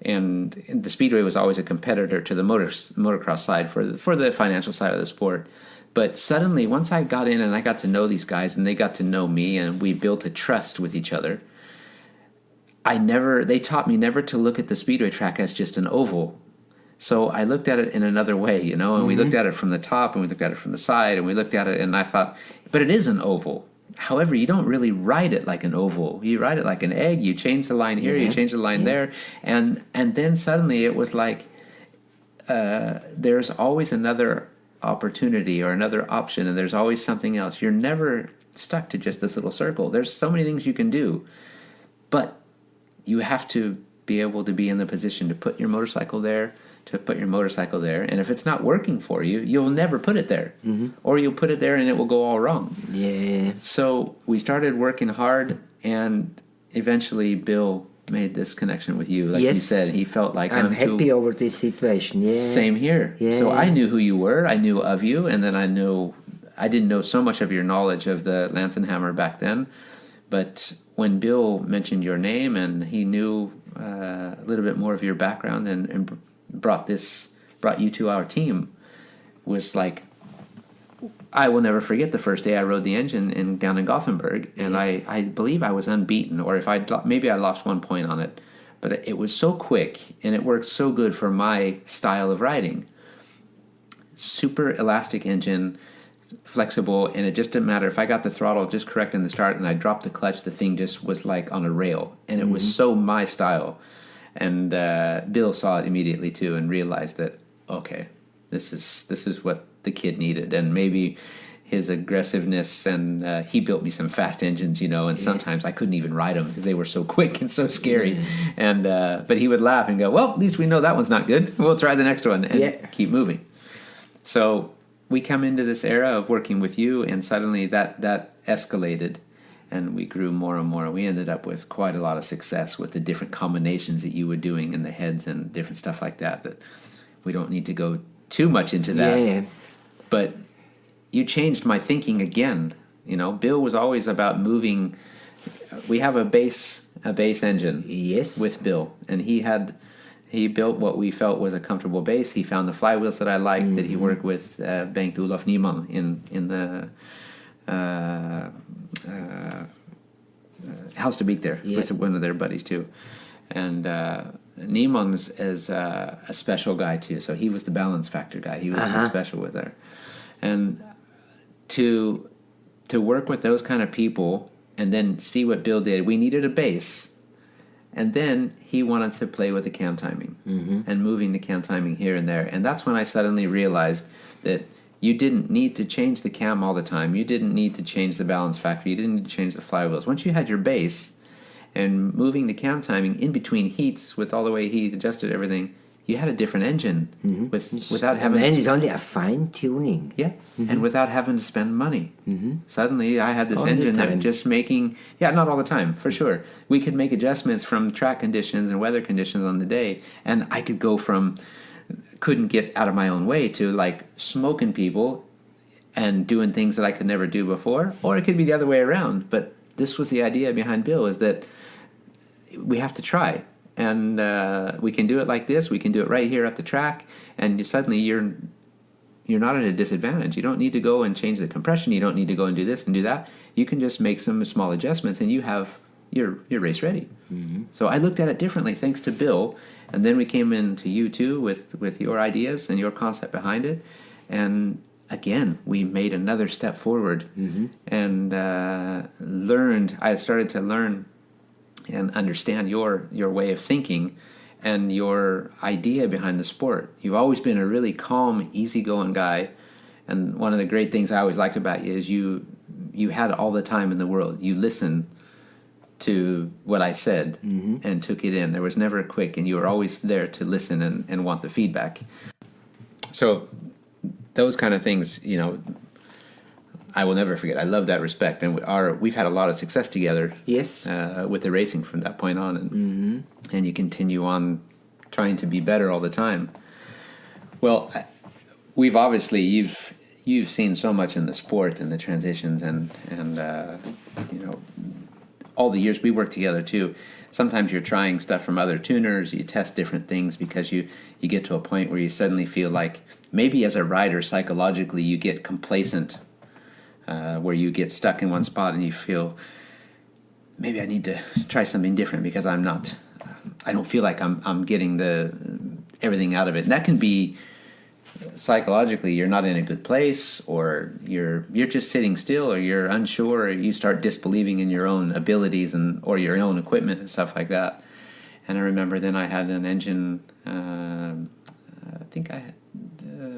And the Speedway was always a competitor to the motocross side for the financial side of the sport. But suddenly, once I got in and I got to know these guys, and they got to know me, and we built a trust with each other, they taught me never to look at the Speedway track as just an oval. So I looked at it in another way, and we looked at it from the top, and we looked at it from the side, and we looked at it, and I thought, but it is an oval. However, you don't really ride it like an oval. You ride it like an egg. You change the line here, you change the line there, and then suddenly it was like there's always another opportunity or another option, and there's always something else. You're never stuck to just this little circle. There's so many things you can do, but you have to be able to be in the position to put your motorcycle there, and if it's not working for you, you'll never put it there. Or you'll put it there and it will go all wrong. Yeah. So we started working hard, and eventually Bill made this connection with you. Like you said, he felt like I'm happy over this situation. Yeah. Same here. Yeah. So I knew who you were, I knew of you, and then I didn't know so much of your knowledge of the Lance and Hammer back then, but when Bill mentioned your name and he knew a little bit more of your background and brought you to our team, was like, I will never forget the first day I rode the engine down in Gothenburg, and I believe I was unbeaten, or if maybe I lost 1 point on it, but it was so quick and it worked so good for my style of riding. Super elastic engine, flexible, and it just didn't matter if I got the throttle just correct in the start and I dropped the clutch, the thing just was like on a rail, and it was so my style. And Bill saw it immediately too and realized that, okay, this is what the kid needed. And maybe his aggressiveness, and he built me some fast engines, and sometimes I couldn't even ride them because they were so quick and so scary. And but he would laugh and go, well, at least we know that one's not good, we'll try the next one, and keep moving. So we come into this era of working with you, and suddenly that escalated, and we grew more and more. We ended up with quite a lot of success with the different combinations that you were doing in the heads and different stuff like that we don't need to go too much into that. Yeah. But you changed my thinking again. Bill was always about moving. We have a base engine. Yes. With Bill, and he built what we felt was a comfortable base. He found the flywheels that I liked, that he worked with Bengt Olof Niemann in the House to Beat there. Was one of their buddies too. And Niemann is a special guy too. So he was the balance factor guy. He was the special with her. And to work with those kind of people and then see what Bill did, we needed a base. And then he wanted to play with the cam timing and moving the cam timing here and there. And that's when I suddenly realized that you didn't need to change the cam all the time. You didn't need to change the balance factor. You didn't need to change the flywheels. Once you had your base and moving the cam timing in between heats with all the way he adjusted everything, you had a different engine without having. And it's only a fine tuning. Yeah, and without having to spend money. Suddenly, I had this All engine the that time. just making. Yeah, not all the time, for sure. We could make adjustments from track conditions and weather conditions on the day, and I could go from couldn't get out of my own way to like smoking people and doing things that I could never do before, or it could be the other way around. But this was the idea behind Bill: is that we have to try. And we can do it like this. We can do it right here at the track, and suddenly you're not at a disadvantage. You don't need to go and change the compression. You don't need to go and do this and do that. You can just make some small adjustments, and you're race ready. So I looked at it differently thanks to Bill, and then we came into you too with your ideas and your concept behind it, and again we made another step forward and learned. I had started to learn and understand your way of thinking and your idea behind the sport. You've always been a really calm, easygoing guy, and one of the great things I always liked about you is you had all the time in the world. You listened to what I said and took it in. There was never a quick, and you were always there to listen and want the feedback. So those kind of things, I will never forget. I love that respect, and we've had a lot of success together. Yes. With the racing from that point on, and you continue on trying to be better all the time. Well, we've obviously you've seen so much in the sport and the transitions and all the years we worked together too. Sometimes you're trying stuff from other tuners. You test different things because you get to a point where you suddenly feel like maybe as a rider psychologically you get complacent. Where you get stuck in one spot and you feel maybe I need to try something different because I don't feel like I'm getting everything out of it. And that can be psychologically you're not in a good place, or you're just sitting still, or you're unsure, or you start disbelieving in your own abilities or your own equipment and stuff like that. And I remember then I had an engine, I think I had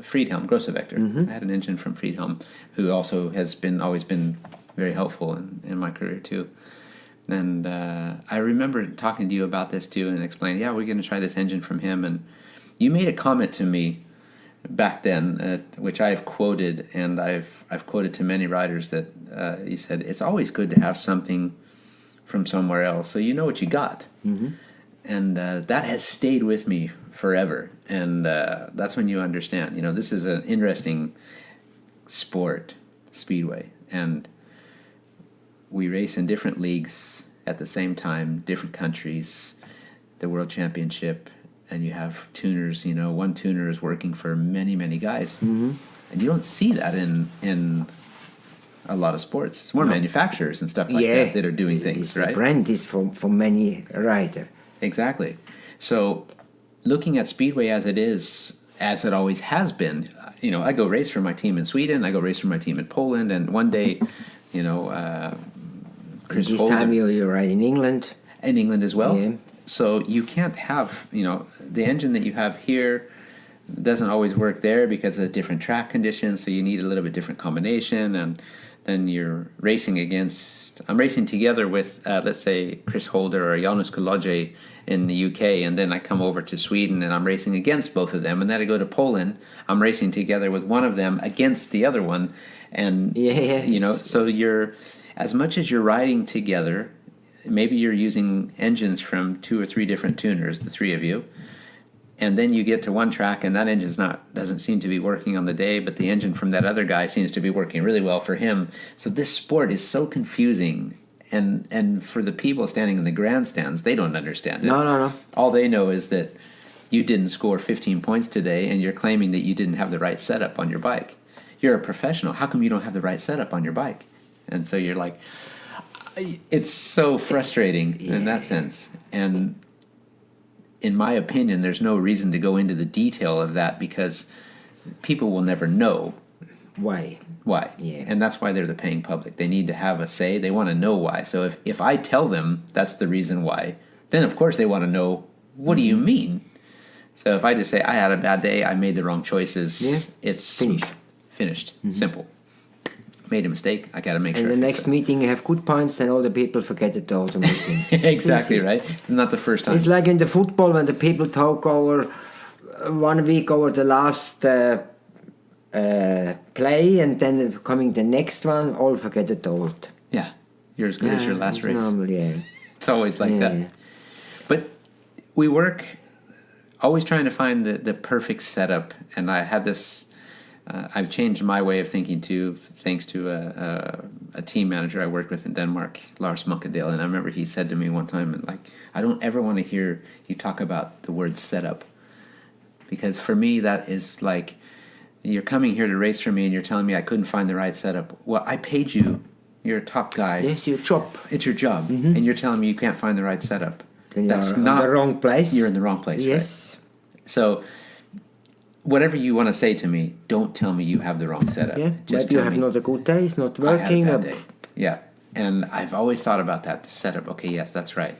Friedhelm, Grossevector. I had an engine from Friedhelm, who also has always been very helpful in my career too. And I remember talking to you about this too and explaining, we're going to try this engine from him. And you made a comment to me back then, which I've quoted, and I've quoted to many riders, that you said, it's always good to have something from somewhere else, so you know what you got. And that has stayed with me forever. And that's when you understand, this is an interesting sport, Speedway. And we race in different leagues at the same time, different countries, the World Championship, and you have tuners, one tuner is working for many, many guys. And you don't see that in a lot of sports. It's more manufacturers and stuff like that are doing things, right? The brand is for many rider. Exactly. So looking at Speedway as it is, as it always has been, I go race for my team in Sweden, I go race for my team in Poland, and one day, Chris This Holder, time you ride in England. in England as well. Yeah. So you can't have, the engine that you have here doesn't always work there because of the different track conditions, so you need a little bit different combination, and then you're racing against, I'm racing together with, let's say, Chris Holder or Janusz Kolodje in the UK, and then I come over to Sweden and I'm racing against both of them, and then I go to Poland, I'm racing together with one of them against the other one, and, so you're, as much as you're riding together, maybe you're using engines from 2 or 3 different tuners, the 3 of you, and then you get to one track and that engine's doesn't seem to be working on the day, but the engine from that other guy seems to be working really well for him. So this sport is so confusing, and for the people standing in the grandstands, they don't understand it. No. All they know is that you didn't score 15 points today, and you're claiming that you didn't have the right setup on your bike. You're a professional. How come you don't have the right setup on your bike? And so you're like, it's so frustrating in that sense. And in my opinion, there's no reason to go into the detail of that, because people will never know Why? Yeah. And that's why they're the paying public. They need to have a say. They want to know why. So if I tell them that's the reason why, then of course they want to know, what do you mean? So if I just say, I had a bad day, I made the wrong choices, it's finished. Simple. Made a mistake, I got to make sure. And the next meeting you have good points, then all the people forget it all the meeting. Exactly, right? Not the first time. It's like in the football when the people talk over 1 week over the last play, and then coming the next one, all forget it all. Yeah, you're as good as your last race. Normal, It's always like that. But we work always trying to find the perfect setup, and I had this. I've changed my way of thinking too, thanks to a team manager I worked with in Denmark, Lars Munkadale, and I remember he said to me one time, and like, I don't ever want to hear you talk about the word setup, because for me that is like, you're coming here to race for me and you're telling me I couldn't find the right setup. Well, I paid you. You're a top guy. Yes, your job. It's your job, and you're telling me you can't find the right setup. Then That's you're not in the wrong place. You're in the wrong place. Yes. Right? So, whatever you want to say to me, don't tell me you have the wrong setup. Yeah. Just Maybe you tell have me not a good day. It's not I working. had a bad day. Yeah, and I've always thought about that. The setup. Okay, yes, that's right.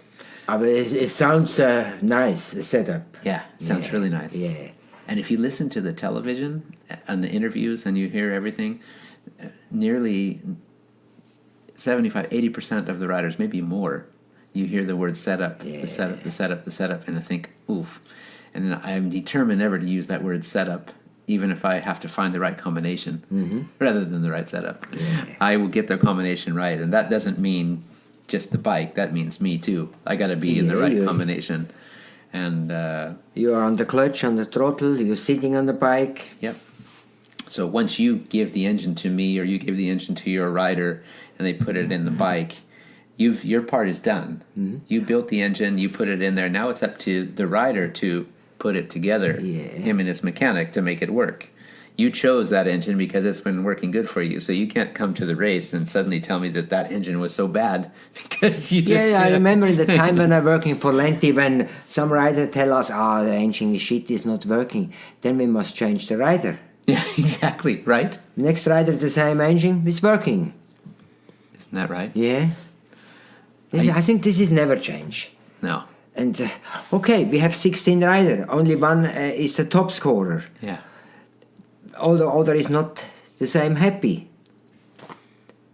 But it sounds nice. The setup. Yeah, it sounds really nice. Yeah. And if you listen to the television and the interviews and you hear everything, nearly 75-80% of the riders, maybe more, you hear the word setup, the setup, the setup, the setup, and I think, oof. And I'm determined never to use that word setup, even if I have to find the right combination, rather than the right setup. Yeah. I will get the combination right, and that doesn't mean just the bike. That means me too. I got to be in the right combination. And you are on the clutch, on the throttle, you're sitting on the bike. Yep. So once you give the engine to me, or you give the engine to your rider, and they put it in the bike, your part is done. You built the engine, you put it in there. Now it's up to the rider to put it together, him and his mechanic, to make it work. You chose that engine because it's been working good for you. So you can't come to the race and suddenly tell me that engine was so bad because you just... Yeah, I remember in the time when I was working for Lenti, when some rider tell us, the engine is shit, is not working. Then we must change the rider. Yeah, exactly, right? Next rider, the same engine, is working. Isn't that right? Yeah. I think this is never change. No. And okay, we have 16 riders. Only one is the top scorer. Yeah. All the other is not the same happy.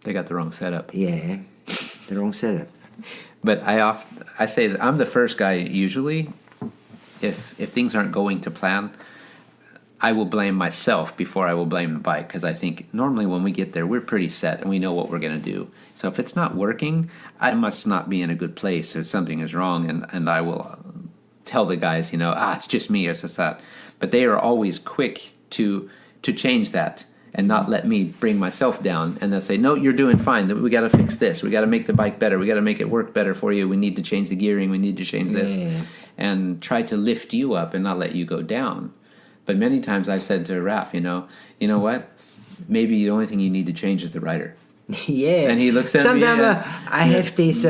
They got the wrong setup. Yeah, the wrong setup. But I say that I'm the first guy usually. If things aren't going to plan, I will blame myself before I will blame the bike, because I think normally when we get there, we're pretty set and we know what we're going to do. So if it's not working, I must not be in a good place or something is wrong, and I will tell the guys, it's just me, it's just that. But they are always quick to change that and not let me bring myself down. And they'll say, no, you're doing fine. We got to fix this. We got to make the bike better. We got to make it work better for you. We need to change the gearing. We need to change this. Yeah. And try to lift you up and not let you go down. But many times I've said to Raf, you know what? Maybe the only thing you need to change is the rider. Yeah. And he looks at me. Sometimes I have this,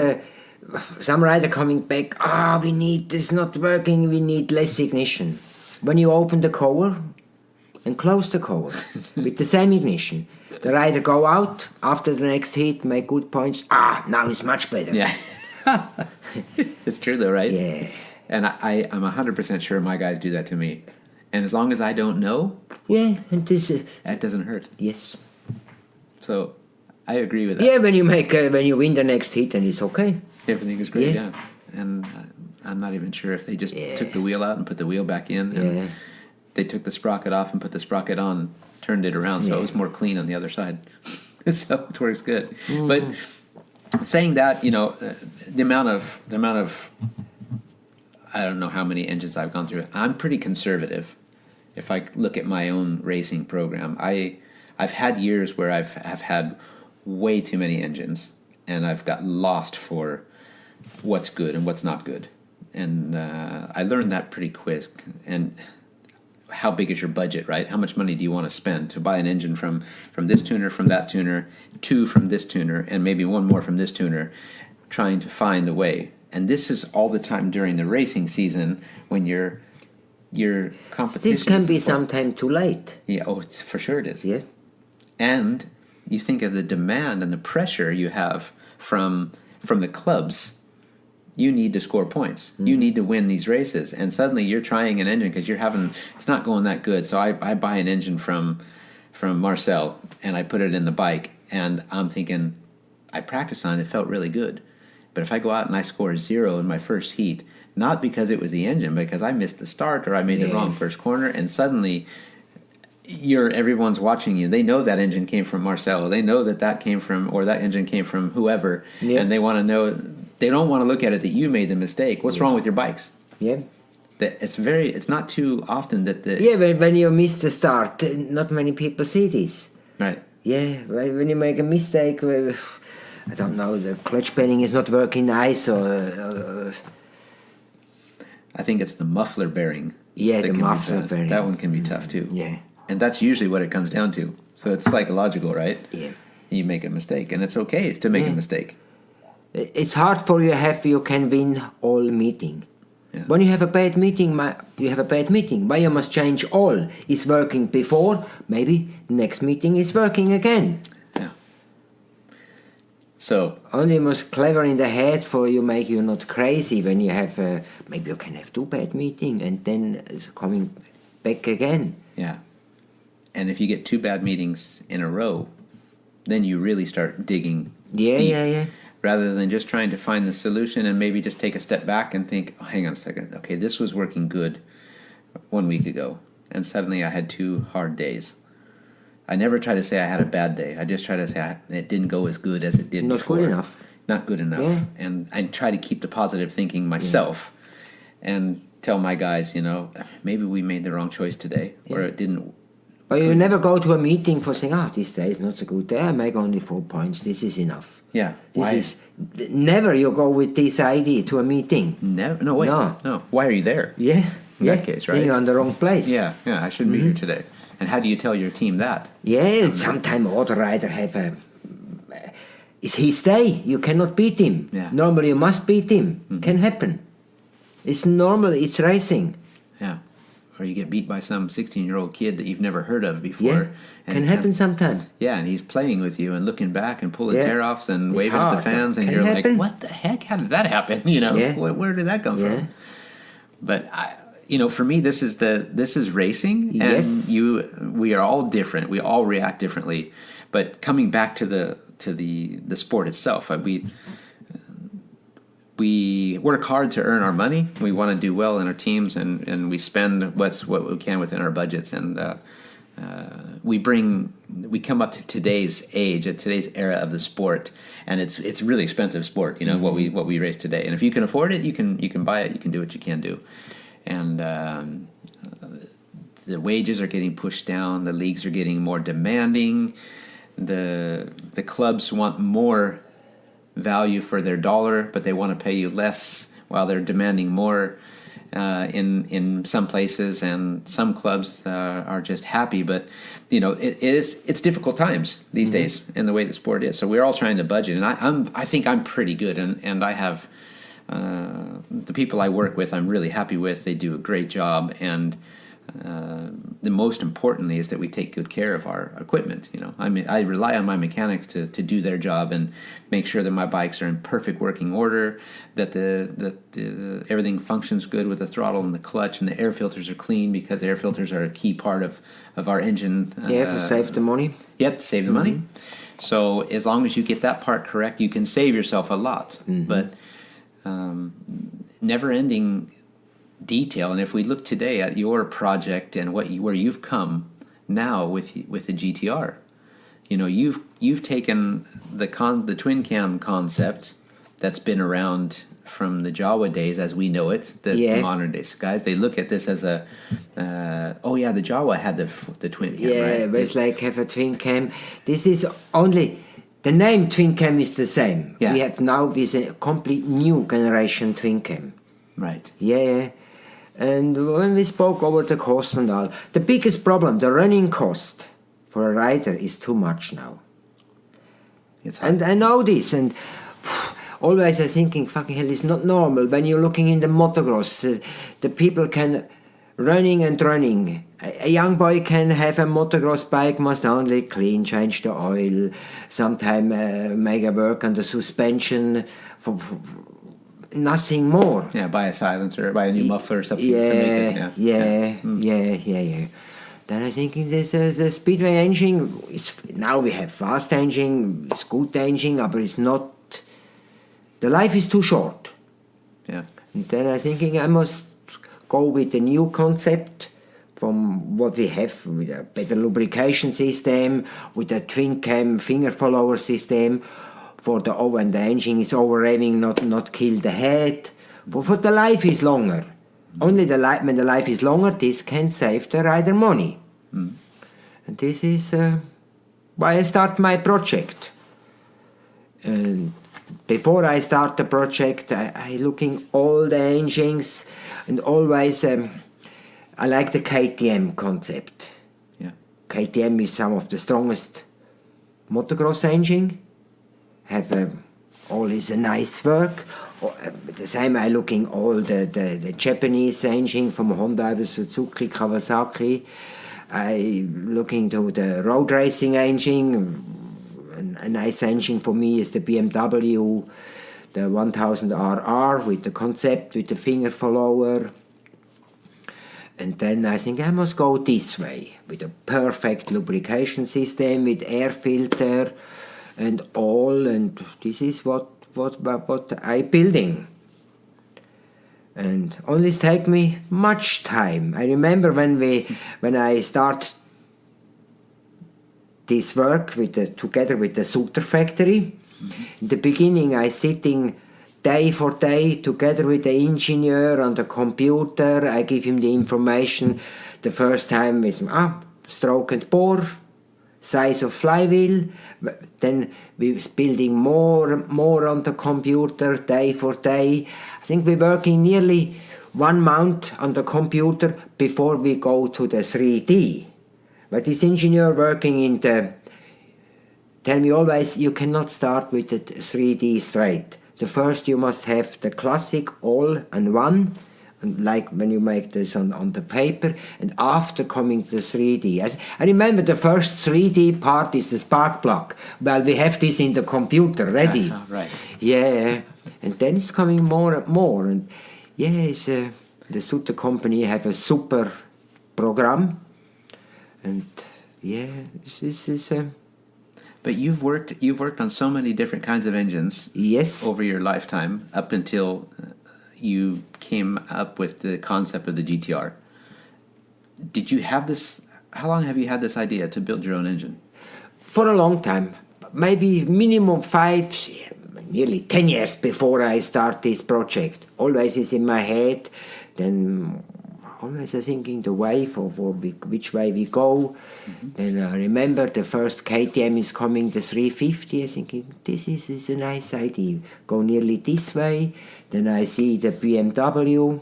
some rider coming back, this not working, we need less ignition. When you open the cover and close the cover with the same ignition, the rider go out after the next heat, make good points. Now it's much better. Yeah. It's true though, right? Yeah. And I'm 100% sure my guys do that to me. And as long as I don't know, Yeah, and this... that doesn't hurt. yes. So I agree with that. Yeah, when you win the next heat, then it's okay. Everything is great, Yeah. yeah. And I'm not even sure if they just Yeah. took the wheel out and put the wheel back in. And Yeah. they took the sprocket off and put the sprocket on, turned it around, so Yeah. it was more clean on the other side. So it works good. But saying that, the amount of I don't know how many engines I've gone through. I'm pretty conservative. If I look at my own racing program, I've had years where I've had way too many engines, and I've got lost for what's good and what's not good. And I learned that pretty quick. And how big is your budget, right? How much money do you want to spend to buy an engine from this tuner, from that tuner, two from this tuner, and maybe one more from this tuner, trying to find the way. And this is all the time during the racing season when your competition. This can is be important. sometime too late. Yeah, it's for sure it is. Yeah. And you think of the demand and the pressure you have from the clubs. You need to score points. You need to win these races. And suddenly you're trying an engine because it's not going that good. So I buy an engine from Marcel and I put it in the bike, and I'm thinking, I practiced on it, it felt really good. But if I go out and I score 0 in my first heat, not because it was the engine, but because I missed the start or I made the wrong first corner, and suddenly everyone's watching you. They know that engine came from Marcel. They know that came from, or that engine came from whoever, and they want to know. They don't want to look at it that you made the mistake. What's wrong with your bikes? Yeah. That it's not too often that the Yeah, when you miss the start, not many people see this. right. Yeah, when you make a mistake, I don't know, the clutch bearing is not working nice, or I think it's the muffler bearing. Yeah, that the can be muffler tough. bearing. That one can be tough too. Yeah. And that's usually what it comes down to. So it's psychological, right? Yeah. You make a mistake, and it's okay to make a mistake. It's hard for you you can win all meeting. Yeah. When you have a bad meeting, Why you must change all? It's working before, maybe next meeting is working again. Yeah. So Only most clever in the head for you make you not crazy when you have maybe you can have 2 bad meeting and then it's coming back again. yeah. And if you get 2 bad meetings in a row, then you really start digging Yeah, deep. yeah. Rather than just trying to find the solution and maybe just take a step back and think, oh, hang on a second. Okay, this was working good 1 week ago, and suddenly I had 2 hard days. I never try to say I had a bad day. I just try to say it didn't go as good as it did Not before. good enough. Not good enough. Yeah. And I try to keep the positive thinking myself and tell my guys, maybe we made the wrong choice today, or it didn't. But you never go to a meeting for saying, this day is not so good day, I make only 4 points, this is enough. Yeah. Never you go with this idea to a meeting. Never. No, wait. No. Why are you there? Yeah. In that case, right? Then you're on the wrong place. Yeah, I shouldn't be here today. And how do you tell your team that? Yeah, sometimes other rider have it's his day. You cannot beat him. Yeah. Normally you must beat him. Can happen. It's normal. It's racing. Yeah. or you get beat by some 16-year-old kid that you've never heard of before. And can happen sometimes. Yeah, and he's playing with you and looking back and pulling Yeah. tear-offs and It's waving at the hard. fans, and Can you're happen. like, what the heck? How did that happen? You know, Yeah. where did that come Yeah. from? But for me, this is racing, and Yes. we are all different. We all react differently. But coming back to the sport itself, we work hard to earn our money. We want to do well in our teams, and we spend what we can within our budgets. And we come up to today's age, at today's era of the sport, and it's a really expensive sport. You know, what we race today, and if you can afford it, you can buy it. You can do what you can do, and the wages are getting pushed down. The leagues are getting more demanding. The clubs want more value for their dollar, but they want to pay you less while they're demanding more in some places, and some clubs are just happy. But it's difficult times these days in the way the sport is. So we're all trying to budget, and I think I'm pretty good, and I have the people I work with I'm really happy with. They do a great job, and the most importantly is that we take good care of our equipment. I rely on my mechanics to do their job and make sure that my bikes are in perfect working order, that the everything functions good with the throttle and the clutch, and the air filters are clean, because air filters are a key part of our engine. To save the money. Yep, to save the money. So as long as you get that part correct, you can save yourself a lot. But never-ending detail. And if we look today at your project and where you've come now with the GTR, you've taken the twin cam concept that's been around from the Jawa days as we know it. The modern days guys, they look at this as the Jawa had the twin cam. Yeah, right? It's like have a twin cam. This is only the name twin cam is the same. Yeah. We have now this a complete new generation twin cam. Right. Yeah. And when we spoke over the cost and all, the biggest problem, the running cost for a rider is too much now. It's And I know this, and always I'm thinking, fucking hell, it's not normal. When you're looking in the motocross, the people can running. A young boy can have a motocross bike, must only clean, change the oil, sometime make a work on the suspension, for nothing more. Yeah, buy a silencer, buy a new muffler or something. To make Yeah. Then I think the Speedway engine now we have fast engine, it's good engine, but it's not. The life is too short. Yeah. And then I thinking I must go with the new concept from what we have, with a better lubrication system, with a twin cam finger follower system. For when the engine is over revving, not kill the head. But for the life is longer. Only when the life is longer, this can save the rider money. And this is why I start my project. And before I start the project, I looking all the engines, and always I like the KTM concept. Yeah. KTM is some of the strongest motocross engine. Have all is a nice work. The same I looking all the Japanese engine from Honda, Suzuki, Kawasaki. I looking to the road racing engine. A nice engine for me is the BMW, the 1000RR with the concept, with the finger follower. And then I think I must go this way, with a perfect lubrication system, with air filter and all, and this is what I building. And only take me much time. I remember when I start this work together with the Sutter factory. In the beginning, I sitting day for day together with the engineer on the computer. I give him the information. The first time with stroke and bore, size of flywheel. Then we was building more on the computer day for day. I think we're working nearly 1 month on the computer before we go to the 3D. But this engineer working tell me always, you cannot start with the 3D straight. The first you must have the classic all-in-one, and like when you make this on the paper, and after coming to 3D. I remember the first 3D part is the spark plug. Well, we have this in the computer ready. Right. Yeah, and then it's coming more and more. And yes, the Sutter company have a super program, and yeah, this is. But you've worked on so many different kinds of engines. Yes. Over your lifetime, up until you came up with the concept of the GTR. Did you have this? How long have you had this idea to build your own engine? For a long time, maybe minimum 5, nearly 10 years before I start this project. Always is in my head. Then always I thinking the way for which way we go. Mm-hmm. Then I remember the first KTM is coming, the 350. I thinking this is a nice idea. Go nearly this way. Then I see the BMW.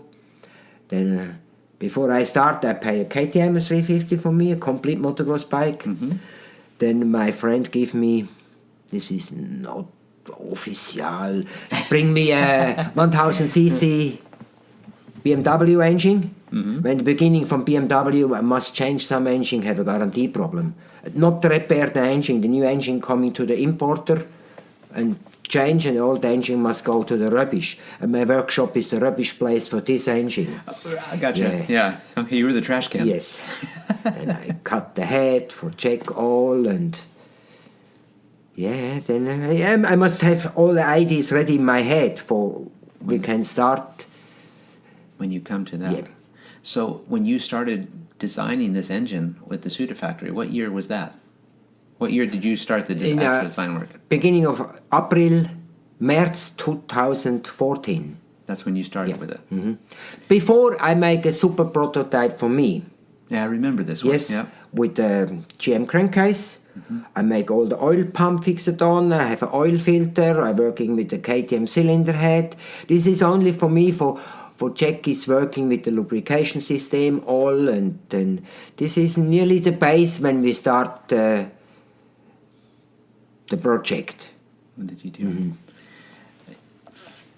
Then before I start, I pay a KTM 350 for me, a complete motocross bike. Mm-hmm. Then my friend gave me, this is not official, bring me a 1000cc BMW engine. Mm-hmm. When the beginning from BMW, I must change some engine, have a guarantee problem. Not repair the engine, the new engine coming to the importer and change, and the old engine must go to the rubbish. And my workshop is the rubbish place for this engine. I gotcha. Yeah. Okay, you were the trash can. Yes. And I cut the head for check all, and yeah, then I must have all the ideas ready in my head for we can start. When you come to that. Yeah. So when you started designing this engine with the Sutter factory, what year was that? What year did you start the actual design work? Beginning of March 2014. That's when you started with it. Mm-hmm. Before I make a super prototype for me. Yeah, I remember this one. Yes, yep. With the GM crankcase. Mm-hmm. I make all the oil pump fixed on. I have an oil filter. I'm working with the KTM cylinder head. This is only for me for Jack is working with the lubrication system all, and then this is nearly the base when we start the project. When did you do it?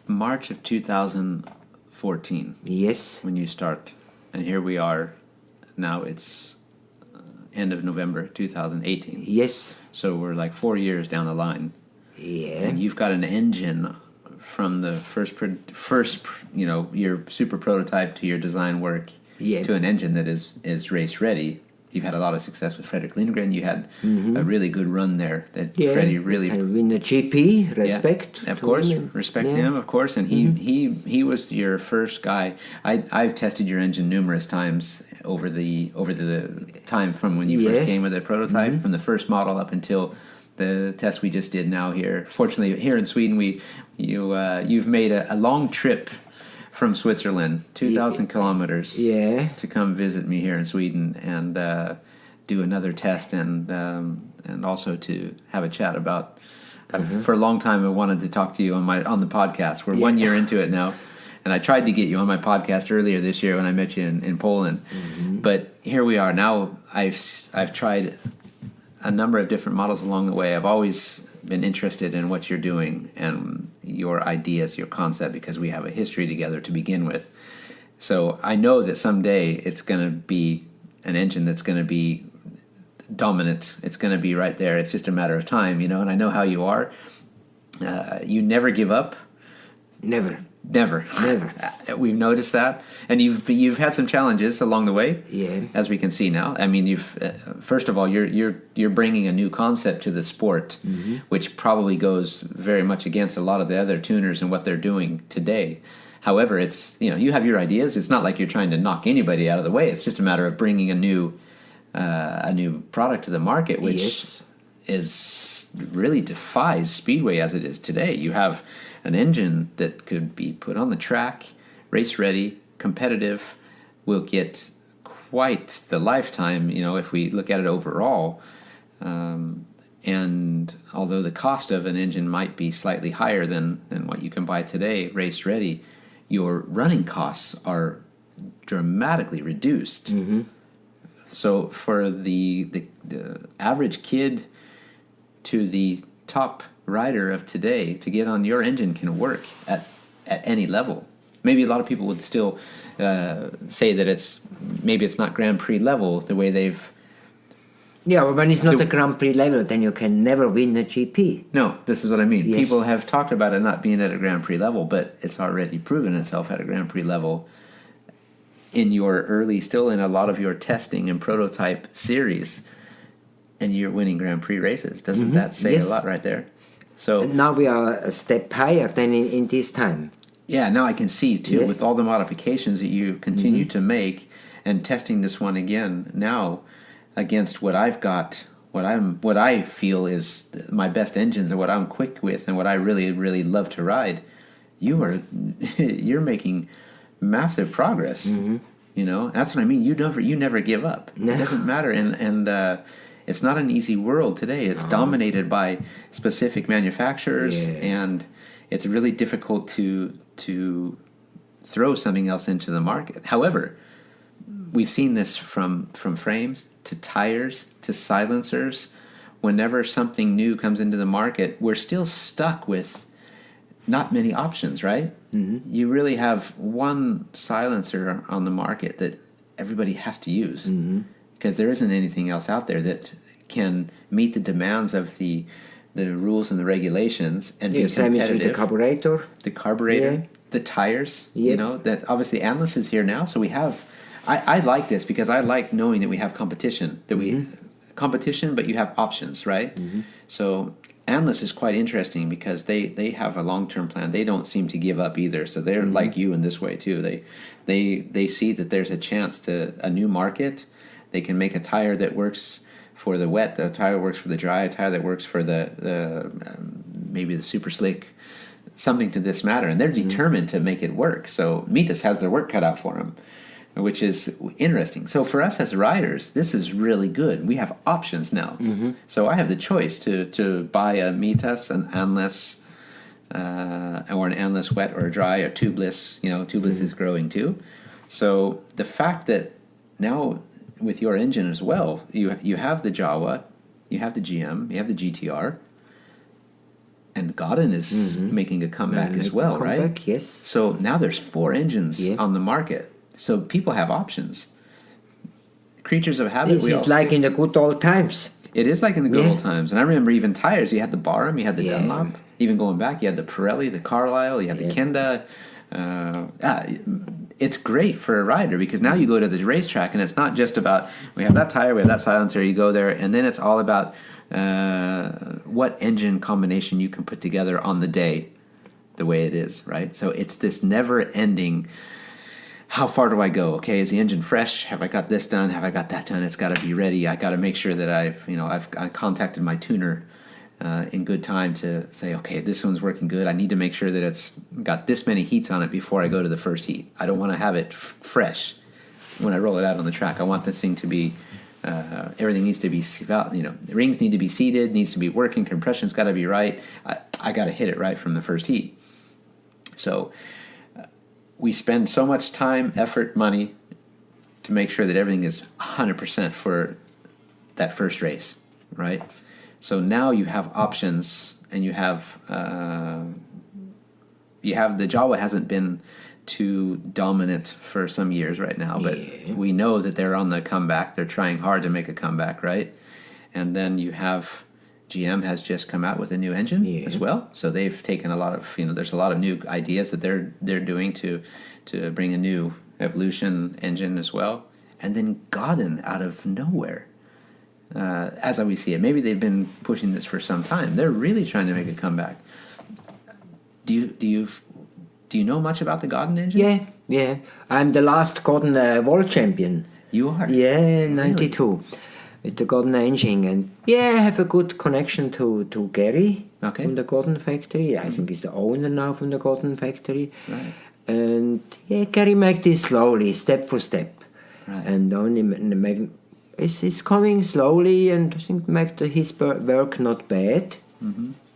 March of 2014. Yes. When you start. And here we are. Now it's end of November 2018. Yes. So we're like 4 years down the line. Yeah. And you've got an engine from the first your super prototype to your design work to an engine that is race ready. You've had a lot of success with Fredrik Lindgren. You had a really good run there. That Freddie really win the GP. Respect. Yeah, of course, respect him, of course. And he was your first guy. I've tested your engine numerous times over the time from when you first came with a prototype, from the first model up until the test we just did now here. Fortunately, here in Sweden, you've made a long trip from Switzerland, 2,000 kilometers, to come visit me here in Sweden and do another test and also to have a chat about. For a long time, I wanted to talk to you on the podcast. We're 1 year into it now, and I tried to get you on my podcast earlier this year when I met you in Poland, but here we are now. I've tried a number of different models along the way. I've always been interested in what you're doing and your ideas, your concept, because we have a history together to begin with. So I know that someday it's going to be an engine that's going to be dominant. It's going to be right there. It's just a matter of time, and I know how you are. You never give up. Never. We've noticed that, and you've had some challenges along the way. Yeah. As we can see now. I mean, you've first of all, you're bringing a new concept to the sport, which probably goes very much against a lot of the other tuners and what they're doing today. However, it's you have your ideas. It's not like you're trying to knock anybody out of the way. It's just a matter of bringing a new product to the market, which is really defies Speedway as it is today. You have an engine that could be put on the track, race ready, competitive, will get quite the lifetime, if we look at it overall. And although the cost of an engine might be slightly higher than what you can buy today, race ready, your running costs are dramatically reduced. So for the average kid to the top rider of today, to get on your engine can work at any level. maybe a lot of people would still say that maybe it's not Grand Prix level the way they've. Yeah, but when it's not a Grand Prix level, then you can never win a GP. No, this is what I mean. Yes. People have talked about it not being at a Grand Prix level, but it's already proven itself at a Grand Prix level still in a lot of your testing and prototype series, and you're winning Grand Prix races. Doesn't that say a lot right there? So And now we are a step higher than in this time. yeah, now I can see too, Yes. with all the modifications that you continue to make and testing this one again now against what I've got, what I feel is my best engines and what I'm quick with and what I really, really love to ride. You're making massive progress. You know, that's what I mean. You never give up. No. It doesn't matter, and it's not an easy world today. It's dominated by specific manufacturers, and it's really difficult to throw something else into the market. However, we've seen this from frames to tires to silencers. Whenever something new comes into the market, we're still stuck with not many options, right? You really have one silencer on the market that everybody has to use because there isn't anything else out there that can meet the demands of the rules and the regulations and be Same is with competitive. the carburetor. The carburetor, the tires, you know, that obviously Endless is here now. So we have, I like this because I like knowing that we have competition, competition, but you have options, right? So Endless is quite interesting because they have a long-term plan. They don't seem to give up either. So they're like you in this way too. They see that there's a chance to a new market. They can make a tire that works for the wet, the tire works for the dry, a tire that works for the maybe the super slick, something to this matter. And they're determined to make it work. So Mitas has their work cut out for them, which is interesting. So for us as riders, this is really good. We have options now. So I have the choice to buy a Mitas, an Endless, or an Endless wet or a dry or tubeless. You know, tubeless is growing too. So the fact that now with your engine as well, you have the Jawa, you have the GM, you have the GTR, and Godin is making a comeback as well, right? Yes. So now there's 4 engines on the market. So people have options. Creatures of habit. This is like in the good old times. It is like in the good old times. And I remember even tires. You had the Barham, you had the Dunlop. Even going back, you had the Pirelli, the Carlisle, you had the Kenda. It's great for a rider because now you go to the racetrack and it's not just about, we have that tire, we have that silencer, you go there, and then it's all about what engine combination you can put together on the day the way it is, right? So it's this never-ending, how far do I go? Okay, is the engine fresh? Have I got this done? Have I got that done? It's got to be ready. I got to make sure that I've contacted my tuner in good time to say, okay, this one's working good. I need to make sure that it's got this many heats on it before I go to the first heat. I don't want to have it fresh when I roll it out on the track. I want this thing to be, everything needs to be, the rings need to be seated, needs to be working, compression's got to be right. I got to hit it right from the first heat. So we spend so much time, effort, money to make sure that everything is 100% for that first race, right? So now you have options, and you have the Jawa hasn't been too dominant for some years right now, but we know that they're on the comeback. They're trying hard to make a comeback, right? And then you have GM has just come out with a new engine as well. So they've taken a lot of, there's a lot of new ideas that they're doing to bring a new Evolution engine as well. And then Godin out of nowhere. As we see it, maybe they've been pushing this for some time. They're really trying to make a comeback. Do you know much about the Godin engine? Yeah. I'm the last Godin world champion. You are? Yeah, 92. With the Godin engine. And I have a good connection to Gary from the Godin factory. I think he's the owner now from the Godin factory. Right. And Gary makes this slowly, step for step. Right. And only it's coming slowly, and I think make his work not bad.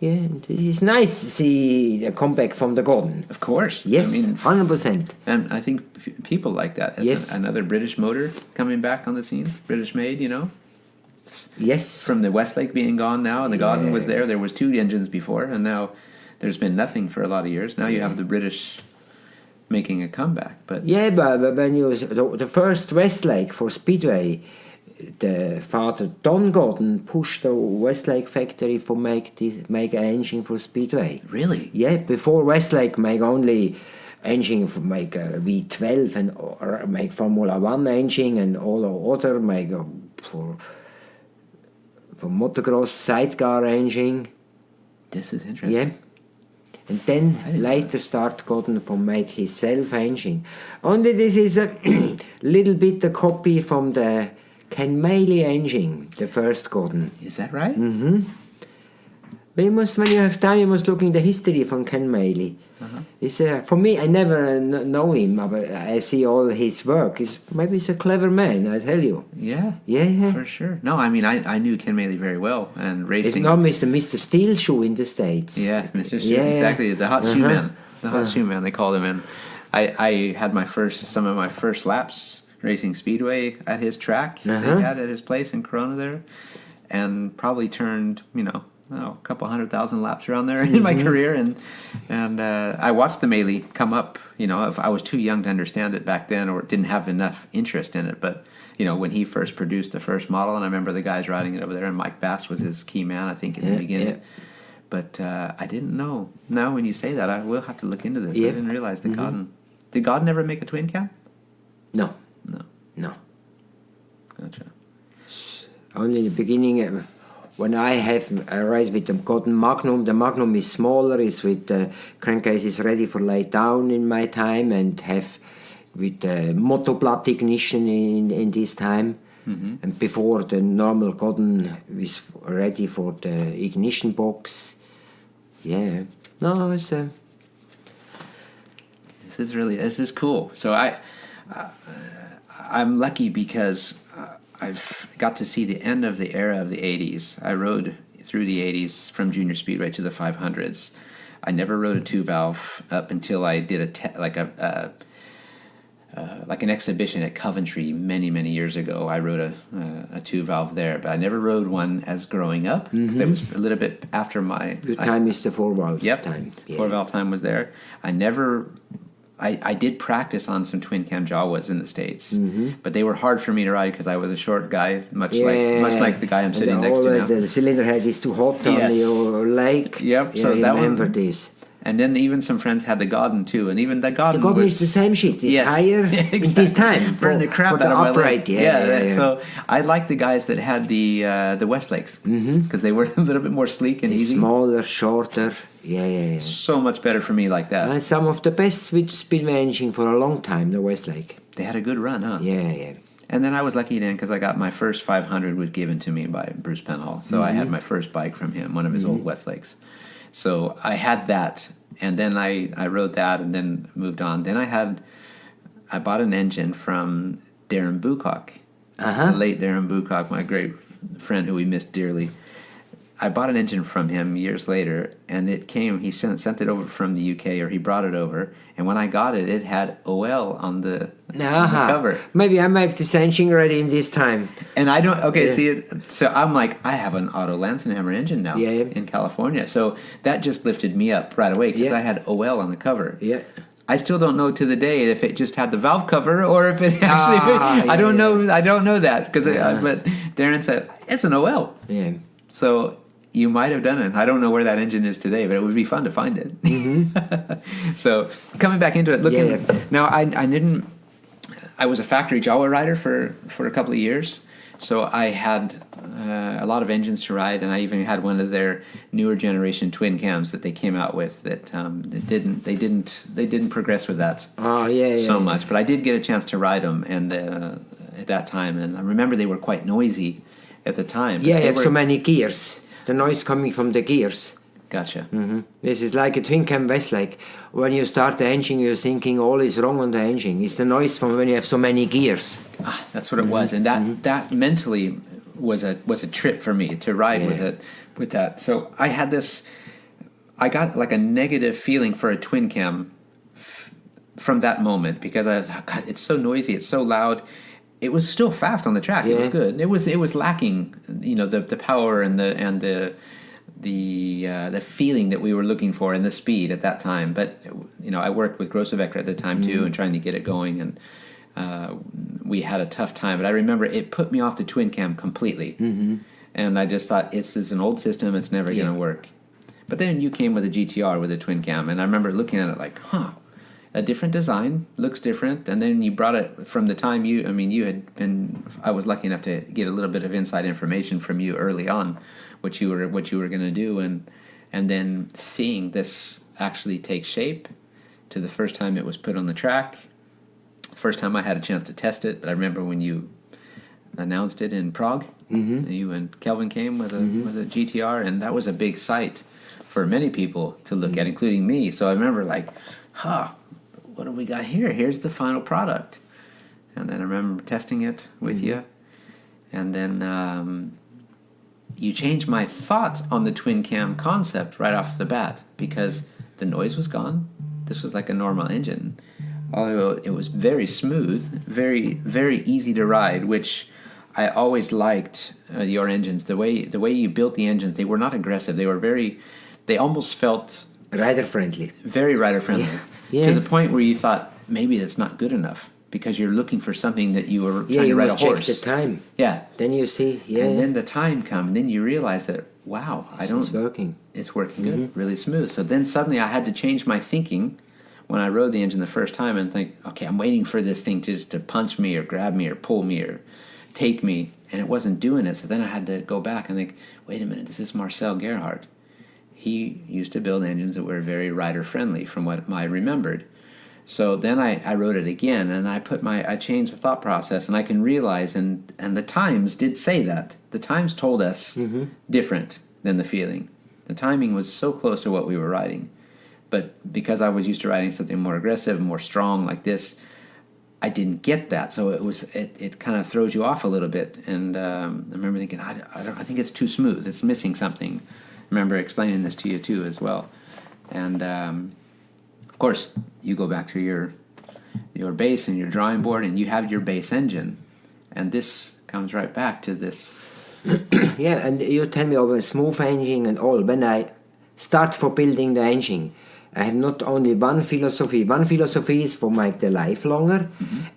Yeah, and it's nice to see a comeback from the Godin. Of course. Yes, 100%. And I think people like that. It's another British motor coming back on the scene. British made, Yes. From the Westlake being gone now, and the Godin was there. There was 2 engines before, and now there's been nothing for a lot of years. Now you have the British making a comeback. But Yeah, but when you the first Westlake for Speedway, the father Don Gordon pushed the Westlake factory for make an engine for Speedway. really, Yeah, before Westlake make only engine for make a V12 and or make Formula One engine and all the other make for motocross sidecar engine. this is interesting. Yeah. And then later start Gordon for make his self engine. Only this is a little bit a copy from the Ken Maley engine, the first Gordon. Is that right? We must, when you have time, you must look in the history from Ken Maley. It's for me, I never know him, but I see all his work. Maybe he's a clever man, I tell you. Yeah. Yeah. For sure. No, I mean, I knew Ken Maley very well, and It's racing. not Mr. Steel Shoe in the States. Yeah, Mr. Stu, Yeah. exactly. The hot shoe man. The hot shoe man, they called him. And I had some of my first laps racing Speedway at his track they had at his place in Corona there, and probably turned, a couple 100,000 laps around there in my career. And I watched the Maley come up. I was too young to understand it back then, or didn't have enough interest in it. But, when he first produced the first model, and I remember the guys riding it over there, and Mike Bass was his key man, I think, in the beginning. Yeah. But I didn't know. Now, when you say that, I will have to look into this. Yeah. I didn't realize the Godden. Did Godden ever make a twin cam? No. No. Gotcha. Only in the beginning, when I ride with the Gordon Magnum, the Magnum is smaller, is with the crankcase is ready for lay down in my time, and have with the motoblatt ignition in this time. And before the normal Gordon was ready for the ignition box. Yeah. No, it's This is cool. So I'm lucky because I've got to see the end of the era of the 80s. I rode through the 80s from junior speedway to the 500s. I never rode a 2-valve up until I did like an exhibition at Coventry many years ago. I rode a 2-valve there, but I never rode one as growing up because it was a little bit after my your time is the 4-valve time. Yeah. 4-valve time was there. I did practice on some twin cam Jawas in the States, but they were hard for me to ride because I was a short guy, much like the guy I'm sitting next to now. The cylinder head is too hot on your leg. Yep. Yeah, So that remember one. this. And then even some friends had the Godden too, and even the Godden The Godden was is the same shit. It's higher exactly. in this time. Burned the crap for out the of my upright. leg. Yeah. So I liked the guys that had the Westlakes because they were a little bit more sleek and easy. Smaller, shorter. Yeah. So much better for me like that. And some of the best with Speedway engine for a long time, the Westlake. They had a good run, huh? Yeah. And then I was lucky then because I got my first 500 was given to me by Bruce Penhall. So I had my first bike from him, one of his old Westlakes. So I had that, and then I rode that and then moved on. Then I bought an engine from Darren Bucock, the late Darren Bucock, my great friend who we missed dearly. I bought an engine from him years later, and it came. He sent it over from the UK, or he brought it over. And when I got it, it had OL on the cover. Maybe I make this engine ready in this time. And I don't. Okay, see, so I'm like, I have an Otto Lanzenhammer engine now in California. So that just lifted me up right away because I had OL on the cover. Yeah. I still don't know to the day if it just had the valve cover or if it actually. I don't know. I don't know that because. But Darren said it's an OL. Yeah. So you might have done it. I don't know where that engine is today, but it would be fun to find it. So coming back into it, looking now, I didn't. I was a factory Jawa rider for a couple of years, so I had a lot of engines to ride, and I even had one of their newer generation twin cams that they came out with that they didn't progress with that so much. But I did get a chance to ride them, and at that time, and I remember they were quite noisy at the time. Yeah, you have so many gears. The noise coming from the gears. Gotcha. This is like a twin cam Westlake. When you start the engine, you're thinking all is wrong on the engine. It's the noise from when you have so many gears. That's what it was, and that mentally was a trip for me to ride with that. So I had this. I got like a negative feeling for a twin cam from that moment because I thought, God, it's so noisy, it's so loud. It was still fast on the track. It was good. It was lacking, the power and the feeling that we were looking for and the speed at that time. But I worked with Grossevecker at the time too, and trying to get it going, and we had a tough time. But I remember it put me off the twin cam completely, and I just thought this is an old system; it's never going to work. But then you came with a GTR with a twin cam, and I remember looking at it like, a different design, looks different. And then you brought it from the time you had been. I was lucky enough to get a little bit of inside information from you early on, what you were going to do, and then seeing this actually take shape to the first time it was put on the track. First time I had a chance to test it, but I remember when you announced it in Prague, you and Kelvin came with a GTR, and that was a big sight for many people to look at, including me. So I remember like, what do we got here? Here's the final product. And then I remember testing it with you, and then you changed my thoughts on the twin cam concept right off the bat, because the noise was gone. This was like a normal engine. Although it was very smooth, very, very easy to ride, which I always liked your engines. The way you built the engines, they were not aggressive. They almost felt rider friendly. Very rider friendly. Yeah. To the point where you thought maybe that's not good enough, because you're looking for something that you were trying to ride a horse. Check the time. Yeah. Then you see, and then the time comes, and then you realize that it's working. It's working good, really smooth. So then suddenly I had to change my thinking when I rode the engine the first time and think, okay, I'm waiting for this thing just to punch me or grab me or pull me or take me, and it wasn't doing it. So then I had to go back and think, wait a minute, this is Marcel Gerhard. He used to build engines that were very rider-friendly from what I remembered. So then I wrote it again, and I changed the thought process, and I can realize, and the times did say that. The times told us different than the feeling. The timing was so close to what we were riding. But because I was used to riding something more aggressive, more strong like this, I didn't get that. So it kind of throws you off a little bit. And I remember thinking, I think it's too smooth. It's missing something. I remember explaining this to you too as well. And of course, you go back to your base and your drawing board, and you have your base engine. And this comes right back to this. Yeah, and you tell me about smooth engine and all. When I start for building the engine, I have not only one philosophy. One philosophy is for make the life longer,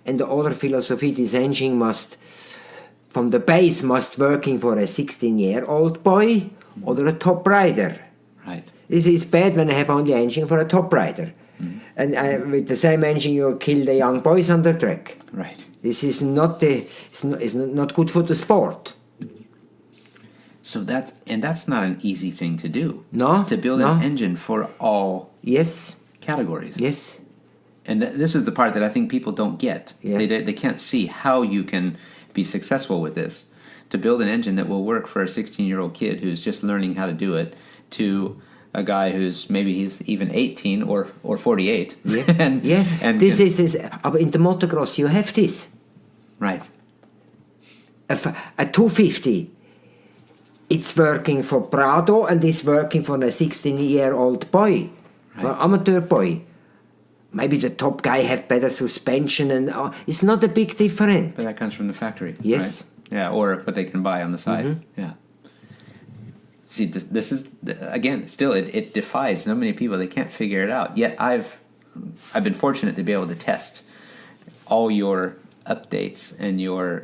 and the other philosophy, this engine must, from the base, must working for a 16-year-old boy or a top rider. Right. This is bad when I have only engine for a top rider. And with the same engine, you kill the young boys on the track. Right. This is not it's not good for the sport. So that's not an easy thing to do. No. To build an engine for all categories. Yes. And this is the part that I think people don't get. Yeah. They can't see how you can be successful with this. To build an engine that will work for a 16-year-old kid who's just learning how to do it, to a guy who's maybe he's even 18 or 48. Yeah. and this is in the motocross you have this. Right. A 250. It's working for Prado and it's working for a 16-year-old boy, for amateur boy. Maybe the top guy have better suspension, and it's not a big difference. But that comes from the factory. Yes. Right? Yeah, or what they can buy on the side. Yeah. See, this is again still it defies so many people. They can't figure it out. Yet I've been fortunate to be able to test all your updates and your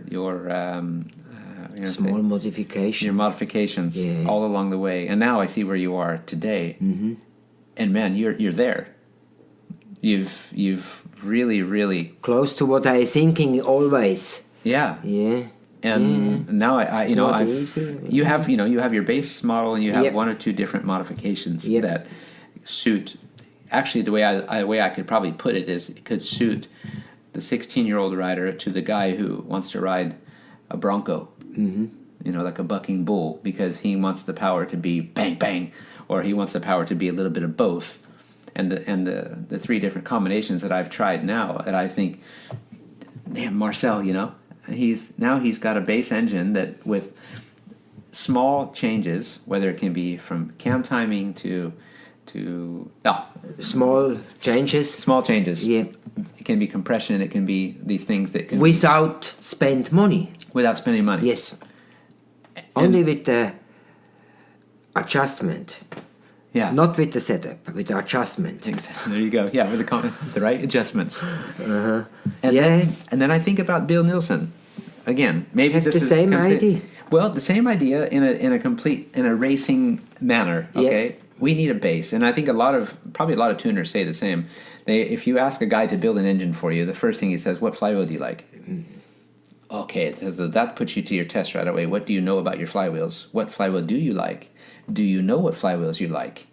small modification. Your modifications all along the way, and now I see where you are today. And man, you're there. You've really close to what I thinking always. Yeah. And now you have your base model, and you have one or two different modifications that suit. Actually, the way I could probably put it is it could suit the 16-year-old rider to the guy who wants to ride a Bronco, like a bucking bull, because he wants the power to be bang bang, or he wants the power to be a little bit of both. And the three different combinations that I've tried now, that I think, damn, Marcel, he's got a base engine that with small changes, whether it can be from cam timing to small changes. Yeah. It can be compression. It can be these things that can without spend money. Without spending money. Yes. Only with the adjustment. Yeah. Not with the setup, with the adjustment. Exactly. There you go. Yeah, with the right adjustments. Uh-huh. And Yeah. and then I think about Bill Nielsen. Again, maybe Have this the is same idea. Well, the same idea in a racing manner. Okay, Yeah. we need a base, and I think probably a lot of tuners say the same. If you ask a guy to build an engine for you, the first thing he says, "What flywheel do you like?" Okay, that puts you to your test right away. What do you know about your flywheels? What flywheel do you like? Do you know what flywheels you like?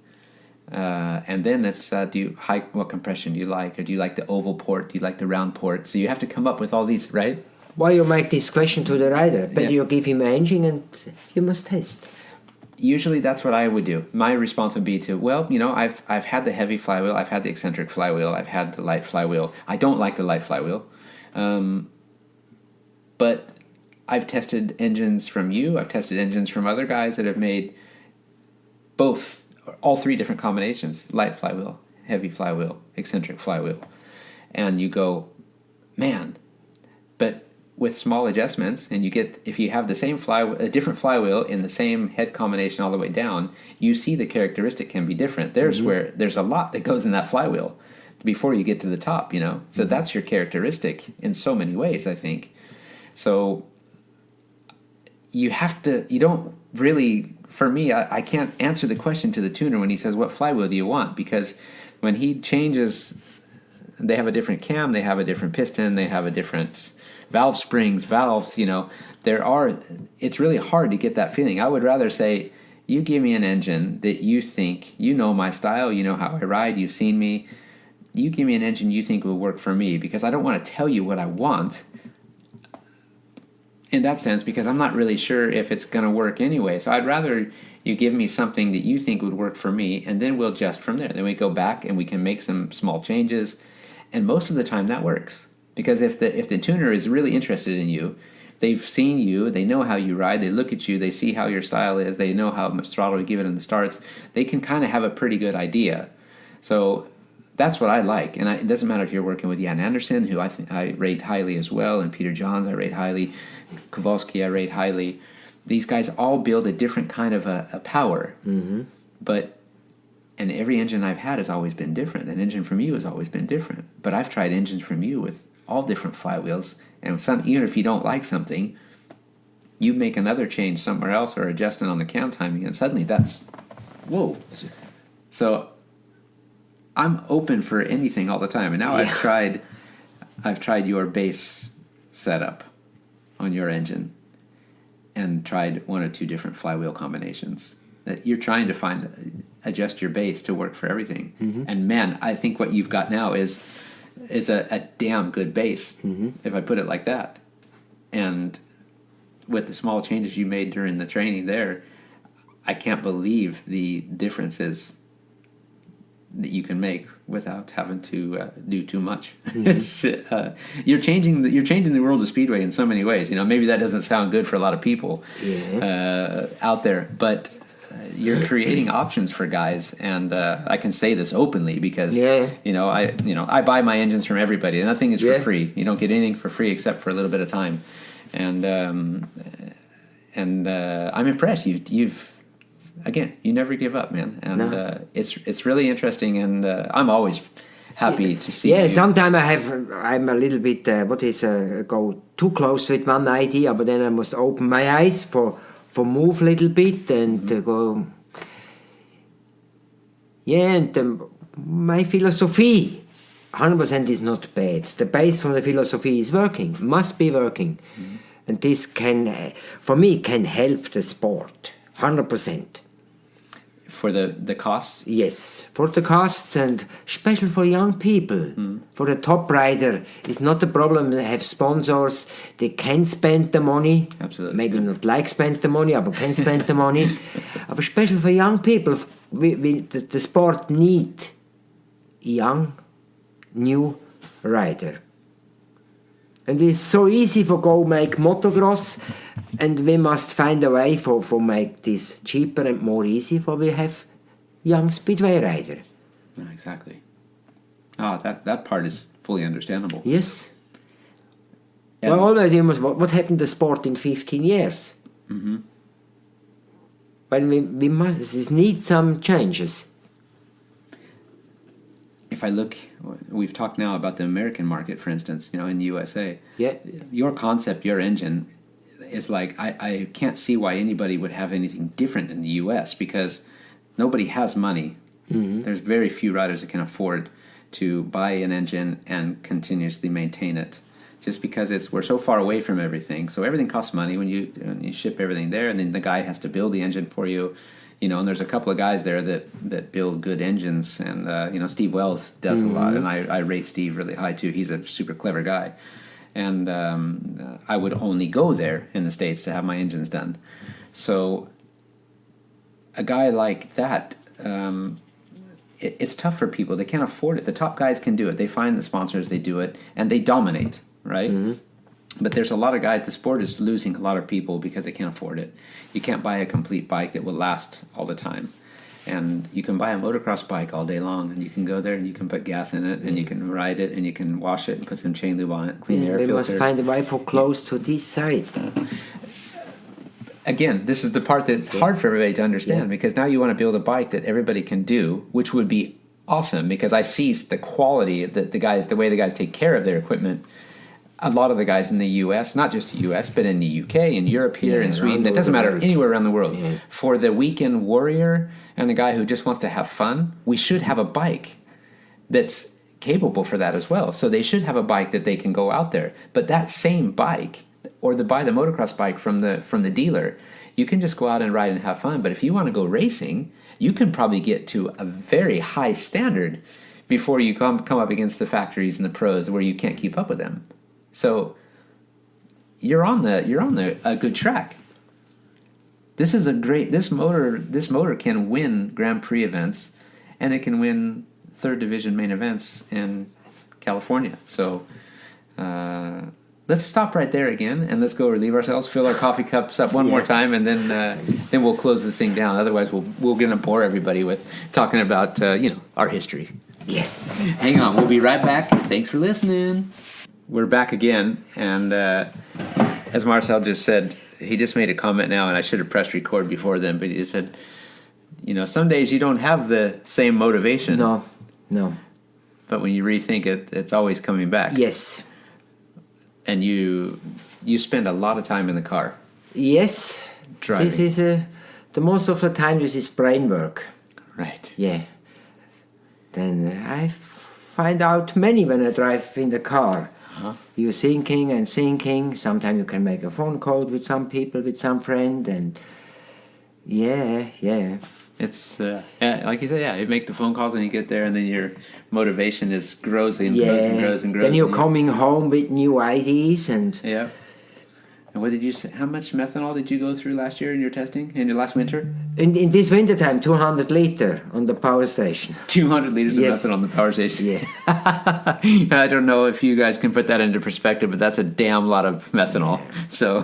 And then it's what compression do you like, or do you like the oval port? Do you like the round port? So you have to come up with all these, right? Why you make this question to the rider? Better Yeah. you give him an engine and you must test. Usually that's what I would do. My response would be to, I've had the heavy flywheel, I've had the eccentric flywheel, I've had the light flywheel. I don't like the light flywheel. But I've tested engines from you, I've tested engines from other guys that have made all three different combinations, light flywheel, heavy flywheel, eccentric flywheel. And you go, man, but with small adjustments, and if you have the same a different flywheel in the same head combination all the way down, you see the characteristic can be different. There's where there's a lot that goes in that flywheel before you get to the top, So that's your characteristic in so many ways, I think. So you don't really, for me, I can't answer the question to the tuner when he says, what flywheel do you want? Because when he changes, they have a different cam, they have a different piston, they have a different valve springs, valves, it's really hard to get that feeling. I would rather say, you give me an engine that you think, my style, how I ride, you've seen me. You give me an engine you think will work for me, because I don't want to tell you what I want in that sense, because I'm not really sure if it's going to work anyway. So I'd rather you give me something that you think would work for me, and then we'll adjust from there. Then we go back and we can make some small changes, and most of the time that works. Because if the tuner is really interested in you, they've seen you, they know how you ride, they look at you, they see how your style is, they know how much throttle you give it in the starts, they can kind of have a pretty good idea. So that's what I like. And it doesn't matter if you're working with Jan Anderson, who I rate highly as well, and Peter Johns I rate highly, Kowalski I rate highly. These guys all build a different kind of a power. Mm-hmm. And every engine I've had has always been different. An engine from you has always been different. But I've tried engines from you with all different flywheels, and even if you don't like something, you make another change somewhere else or adjust it on the cam timing, and suddenly that's whoa. So I'm open for anything all the time, and now I've tried your base setup on your engine, and tried one or two different flywheel combinations that you're trying to adjust your base to work for everything. Mm-hmm. And man, I think what you've got now is a damn good base, if I put it like that. And with the small changes you made during the training there, I can't believe the differences that you can make without having to do too much. Mm-hmm. It's you're changing the world of Speedway in so many ways. Maybe that doesn't sound good for a lot of people out there, but you're creating options for guys, and I can say this openly because I buy my engines from everybody. Nothing is for free. You don't get anything for free except for a little bit of time, and I'm impressed. You never give up, man, and it's really interesting, and I'm always happy to see. Yeah, you. sometimes I'm a little bit go too close with one idea, but then I must open my eyes for move a little bit and go. Yeah, and my philosophy, 100% is not bad. The base from the philosophy is working, must be working, and this can, for me, can help the sport, 100%. For the costs? Yes, for the costs, and especially for young people. For the top rider, it's not a problem. They have sponsors, they can spend the money. Absolutely. Maybe not like spend the money, but can spend the money. But especially for young people, the sport need young, new rider. And it's so easy for go make motocross, and we must find a way for make this cheaper and more easy for we have young speedway rider. No, exactly. That part is fully understandable. Yes. And Well, always you must, what happened to sport in 15 years? but we must need some changes. If I look, we've talked now about the American market, for instance, in the USA. Yeah. Your concept, your engine, is like, I can't see why anybody would have anything different in the US, because nobody has money. Mm-hmm. There's very few riders that can afford to buy an engine and continuously maintain it, just because we're so far away from everything. So everything costs money when you ship everything there, and then the guy has to build the engine for you. And there's a couple of guys there that build good engines, and Steve Wells does a lot, and I rate Steve really high too. He's a super clever guy, and I would only go there in the States to have my engines done. So a guy like that, it's tough for people. They can't afford it. The top guys can do it. They find the sponsors, they do it, and they dominate, right? Mm-hmm. But there's a lot of guys, the sport is losing a lot of people because they can't afford it. You can't buy a complete bike that will last all the time. And you can buy a motocross bike all day long, and you can go there and you can put gas in it, and you can ride it, and you can wash it and put some chain lube on it, clean air filter. We must find a way for close to this side. Again, this is the part that's hard for everybody to understand, because now you want to build a bike that everybody can do, which would be awesome, because I see the quality that the way the guys take care of their equipment. A lot of the guys in the U.S., not just the U.S., but in the U.K., in Europe, here, in Sweden, it doesn't matter, anywhere around the world. Yeah. For the weekend warrior and the guy who just wants to have fun, we should have a bike that's capable for that as well. So they should have a bike that they can go out there. But that same bike, or buy the motocross bike from the dealer, you can just go out and ride and have fun. But if you want to go racing, you can probably get to a very high standard before you come up against the factories and the pros where you can't keep up with them. So you're on a good track. This motor can win Grand Prix events, and it can win third division main events in California. So let's stop right there again, and let's go relieve ourselves, fill our coffee cups up one more time, and then we'll close this thing down. Otherwise, we're gonna bore everybody with talking about our history. Yes. Hang on, we'll be right back. Thanks for listening. We're back again, and as Marcel just said, he just made a comment now, and I should have pressed record before then, but he just said, some days you don't have the same motivation. No. But when you rethink it, it's always coming back. Yes. And you spend a lot of time in the car. Yes. Driving. This is the most of the time this is brain work. Right. Yeah. Then I find out many when I drive in the car. Uh-huh. You're thinking. Sometimes you can make a phone call with some people, with some friend, and yeah. It's like you said, you make the phone calls and you get there, and then your motivation grows and grows. Then you're coming home with new ideas and yeah. And what did you say? How much methanol did you go through last year in your testing, in your last winter? In this winter time, 200 liter on the power station. 200 liters of methanol on the power station. Yeah. I don't know if you guys can put that into perspective, but that's a damn lot of methanol. So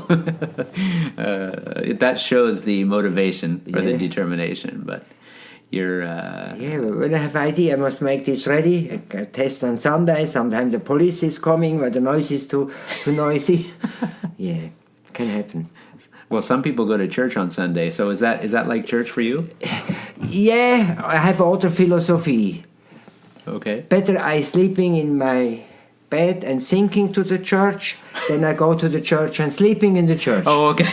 that shows the motivation or the determination. But you're... when I have idea, I must make this ready. I test on Sunday. Sometimes the police is coming where the noise is too noisy. Yeah. Can happen. Well, some people go to church on Sunday, so is that like church for you? Yeah, I have other philosophy. Okay. Better I sleeping in my bed and thinking to the church than I go to the church and sleeping in the church. Oh, okay.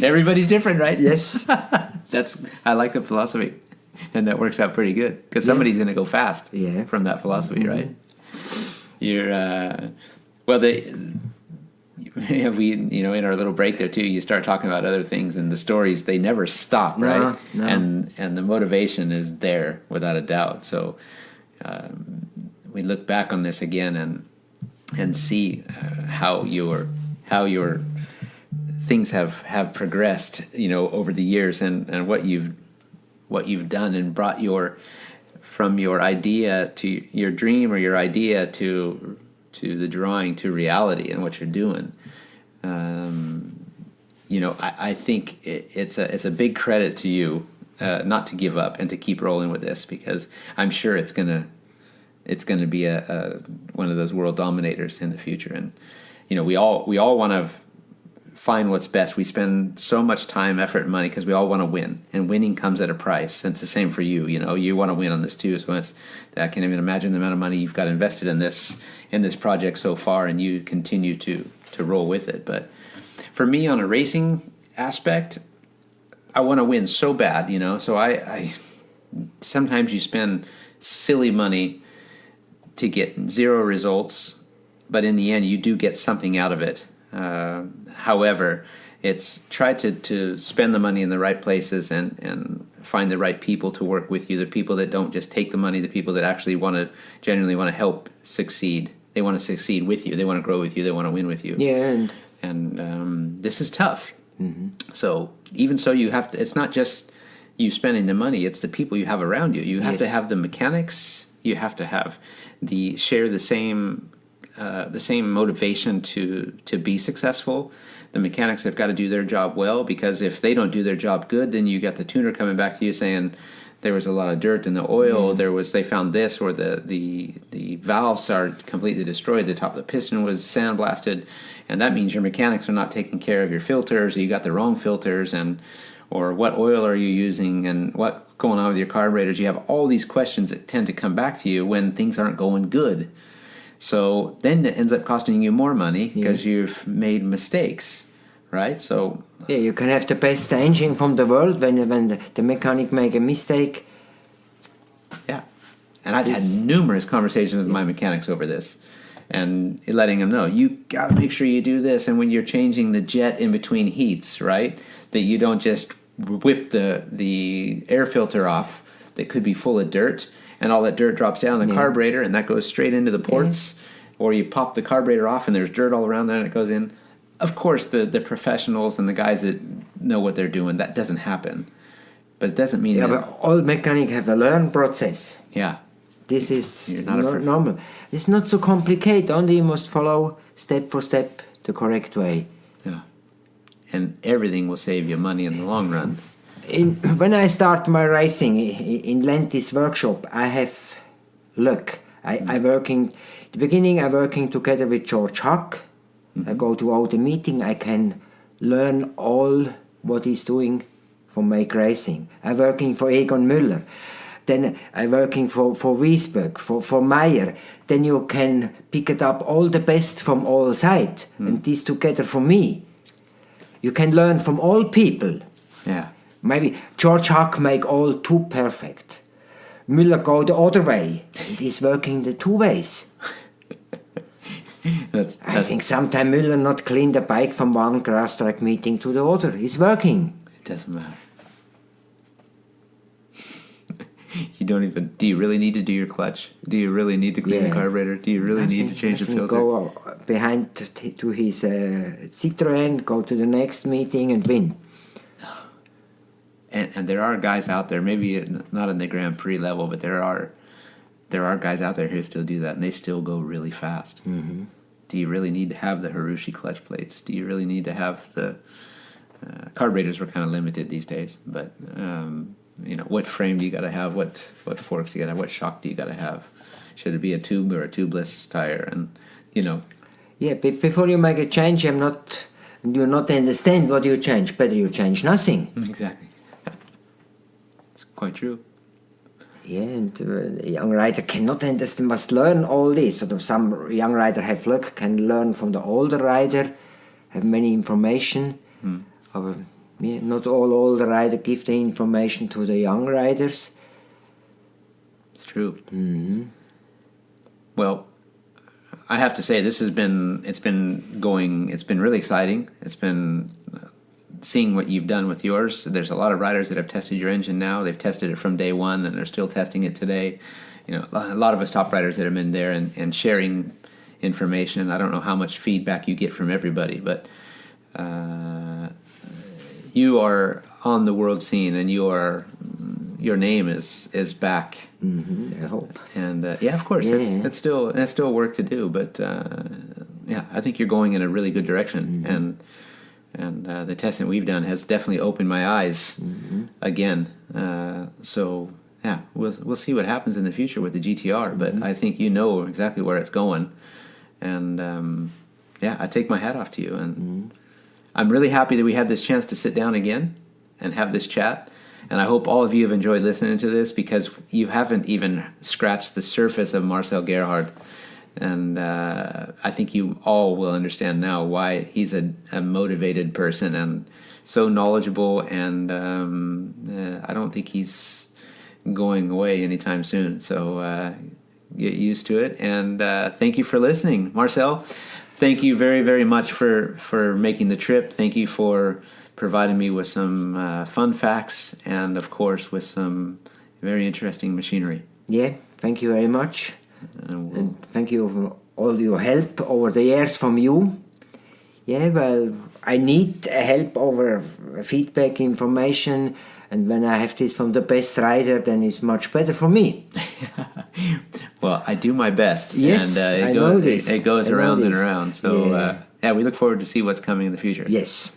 Everybody's different, right? Yes. I like the philosophy, and that works out pretty good because somebody's going to go fast from that philosophy, right? You're we in our little break there too, you start talking about other things, and the stories, they never stop, right? No. And the motivation is there without a doubt. So we look back on this again and see how your things have progressed, over the years, and what you've done and brought from your idea to your dream, or your idea to the drawing, to reality, and what you're doing. I think it's a big credit to you not to give up and to keep rolling with this, because I'm sure it's gonna be a one of those world dominators in the future. And we all want to find what's best. We spend so much time, effort, and money because we all want to win, and winning comes at a price. And it's the same for you. You know, you want to win on this too. So I can't even imagine the amount of money you've got invested in this project so far, and you continue to roll with it. But for me, on a racing aspect, I want to win so bad. You know, so I sometimes you spend silly money to get zero results, but in the end, you do get something out of it. However, it's try to spend the money in the right places and find the right people to work with you, the people that don't just take the money, the people that actually genuinely want to help succeed. They want to succeed with you. They want to grow with you. They want to win with you. Yeah, and this is tough. Mm-hmm. So even so, you have to. It's not just you spending the money. It's the people you have around you. You have to have the mechanics. You have to have share the same motivation to be successful. The mechanics have got to do their job well, because if they don't do their job good, then you got the tuner coming back to you saying there was a lot of dirt in the oil. They found this, or the valves are completely destroyed. The top of the piston was sandblasted, and that means your mechanics are not taking care of your filters. Or you got the wrong filters, or what oil are you using, and what's going on with your carburetors. You have all these questions that tend to come back to you when things aren't going good. So then it ends up costing you more money because you've made mistakes, right? So you can have the best engine from the world when the mechanic make a mistake. Yeah, and I've had numerous conversations with my mechanics over this, and letting them know you got to make sure you do this, and when you're changing the jet in between heats, right, that you don't just whip the air filter off that could be full of dirt. And all that dirt drops down the carburetor, and that goes straight into the ports. Or you pop the carburetor off, and there's dirt all around there, and it goes in. Of course, the professionals and the guys that know what they're doing, that doesn't happen. But it doesn't mean that... but all mechanics have a learn process. Yeah. This is not normal. It's not so complicated. Only you must follow step for step the correct way. Yeah. And everything will save you money in the long run. When I start my racing in Lenti's workshop, I have luck. I working the beginning. I working together with George Huck. I go to all the meeting. I can learn all what he's doing for make racing. I working for Egon Müller. Then I working for Wiesberg, for Meyer. Then you can pick it up all the best from all sides, and this together for me. You can learn from all people. Yeah. Maybe George Huck make all too perfect. Müller go the other way, and he's working the two ways. I think sometimes Müller not clean the bike from one Grasstrack meeting to the other. He's working. It doesn't matter. Do you really need to do your clutch? Do you really need to clean the carburetor? Do you really need to change the filter? Go behind to his Citroën, go to the next meeting and win. And there are guys out there, maybe not in the Grand Prix level, but there are guys out there who still do that, and they still go really fast. Mm-hmm. Do you really need to have the Hiroshi clutch plates? Do you really need to have the carburetors were kind of limited these days, but what frame do you got to have? What forks do you got to have? What shock do you got to have? Should it be a tube or a tubeless tire? And Yeah, but before you make a change, you not understand what you change. Better you change nothing. Exactly. It's quite true. Yeah, and a young rider cannot understand, must learn all this. Sort of some young rider have luck, can learn from the older rider, have many information. Not all older riders give the information to the young riders. It's true. Mm-hmm. Well, I have to say it's been really exciting. It's been seeing what you've done with yours. There's a lot of riders that have tested your engine now. They've tested it from day one, and they're still testing it today. A lot of us top riders that have been there and sharing information. I don't know how much feedback you get from everybody, but you are on the world scene, and your name is back. Mm-hmm, I hope. And of course, it's still work to do, but I think you're going in a really good direction. Mm-hmm. And the testing we've done has definitely opened my eyes again. So we'll see what happens in the future with the GTR, but I think you know exactly where it's going. And I take my hat off to you. And I'm really happy that we had this chance to sit down again and have this chat. And I hope all of you have enjoyed listening to this, because you haven't even scratched the surface of Marcel Gerhard. And I think you all will understand now why he's a motivated person and so knowledgeable. And I don't think he's going away anytime soon. So get used to it. And thank you for listening. Marcel, thank you very, very much for making the trip. Thank you for providing me with some fun facts and, of course, with some very interesting machinery. Yeah, thank you very much. And thank you for all your help over the years from you. Yeah, well, I need help over feedback, information, and when I have this from the best rider, then it's much better for me. Well, I do my best. Yes, and I know this. It goes around and around. So, Yeah. We look forward to see what's coming in the future. Yes,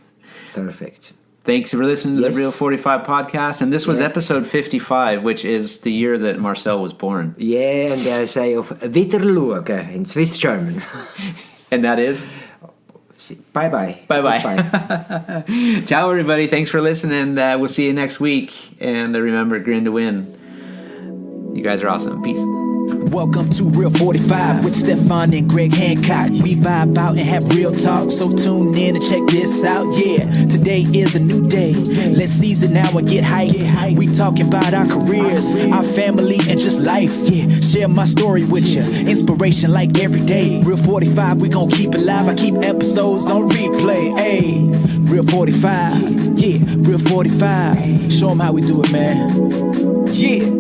perfect. Thanks for listening to Yes. the Real 45 podcast. And this was episode 55, which is the year that Marcel was born. Yeah, and I say of Wiederschauen in Swiss German. And that is? Bye-bye. Bye-bye. Bye. Ciao, everybody. Thanks for listening. We'll see you next week. And remember, grin to win. You guys are awesome. Peace. Welcome to Real 45 with Stefan and Greg Hancock. We vibe out and have real talk, so tune in and check this out. Yeah, today is a new day. Let's seize it now and get hype. We talking about our careers, our family, and just life. Yeah, share my story with you. Inspiration like every day. Real 45, we gon' keep it live. I keep episodes on replay. Hey, Real 45. Yeah, Real 45. Show them how we do it, man. Yeah.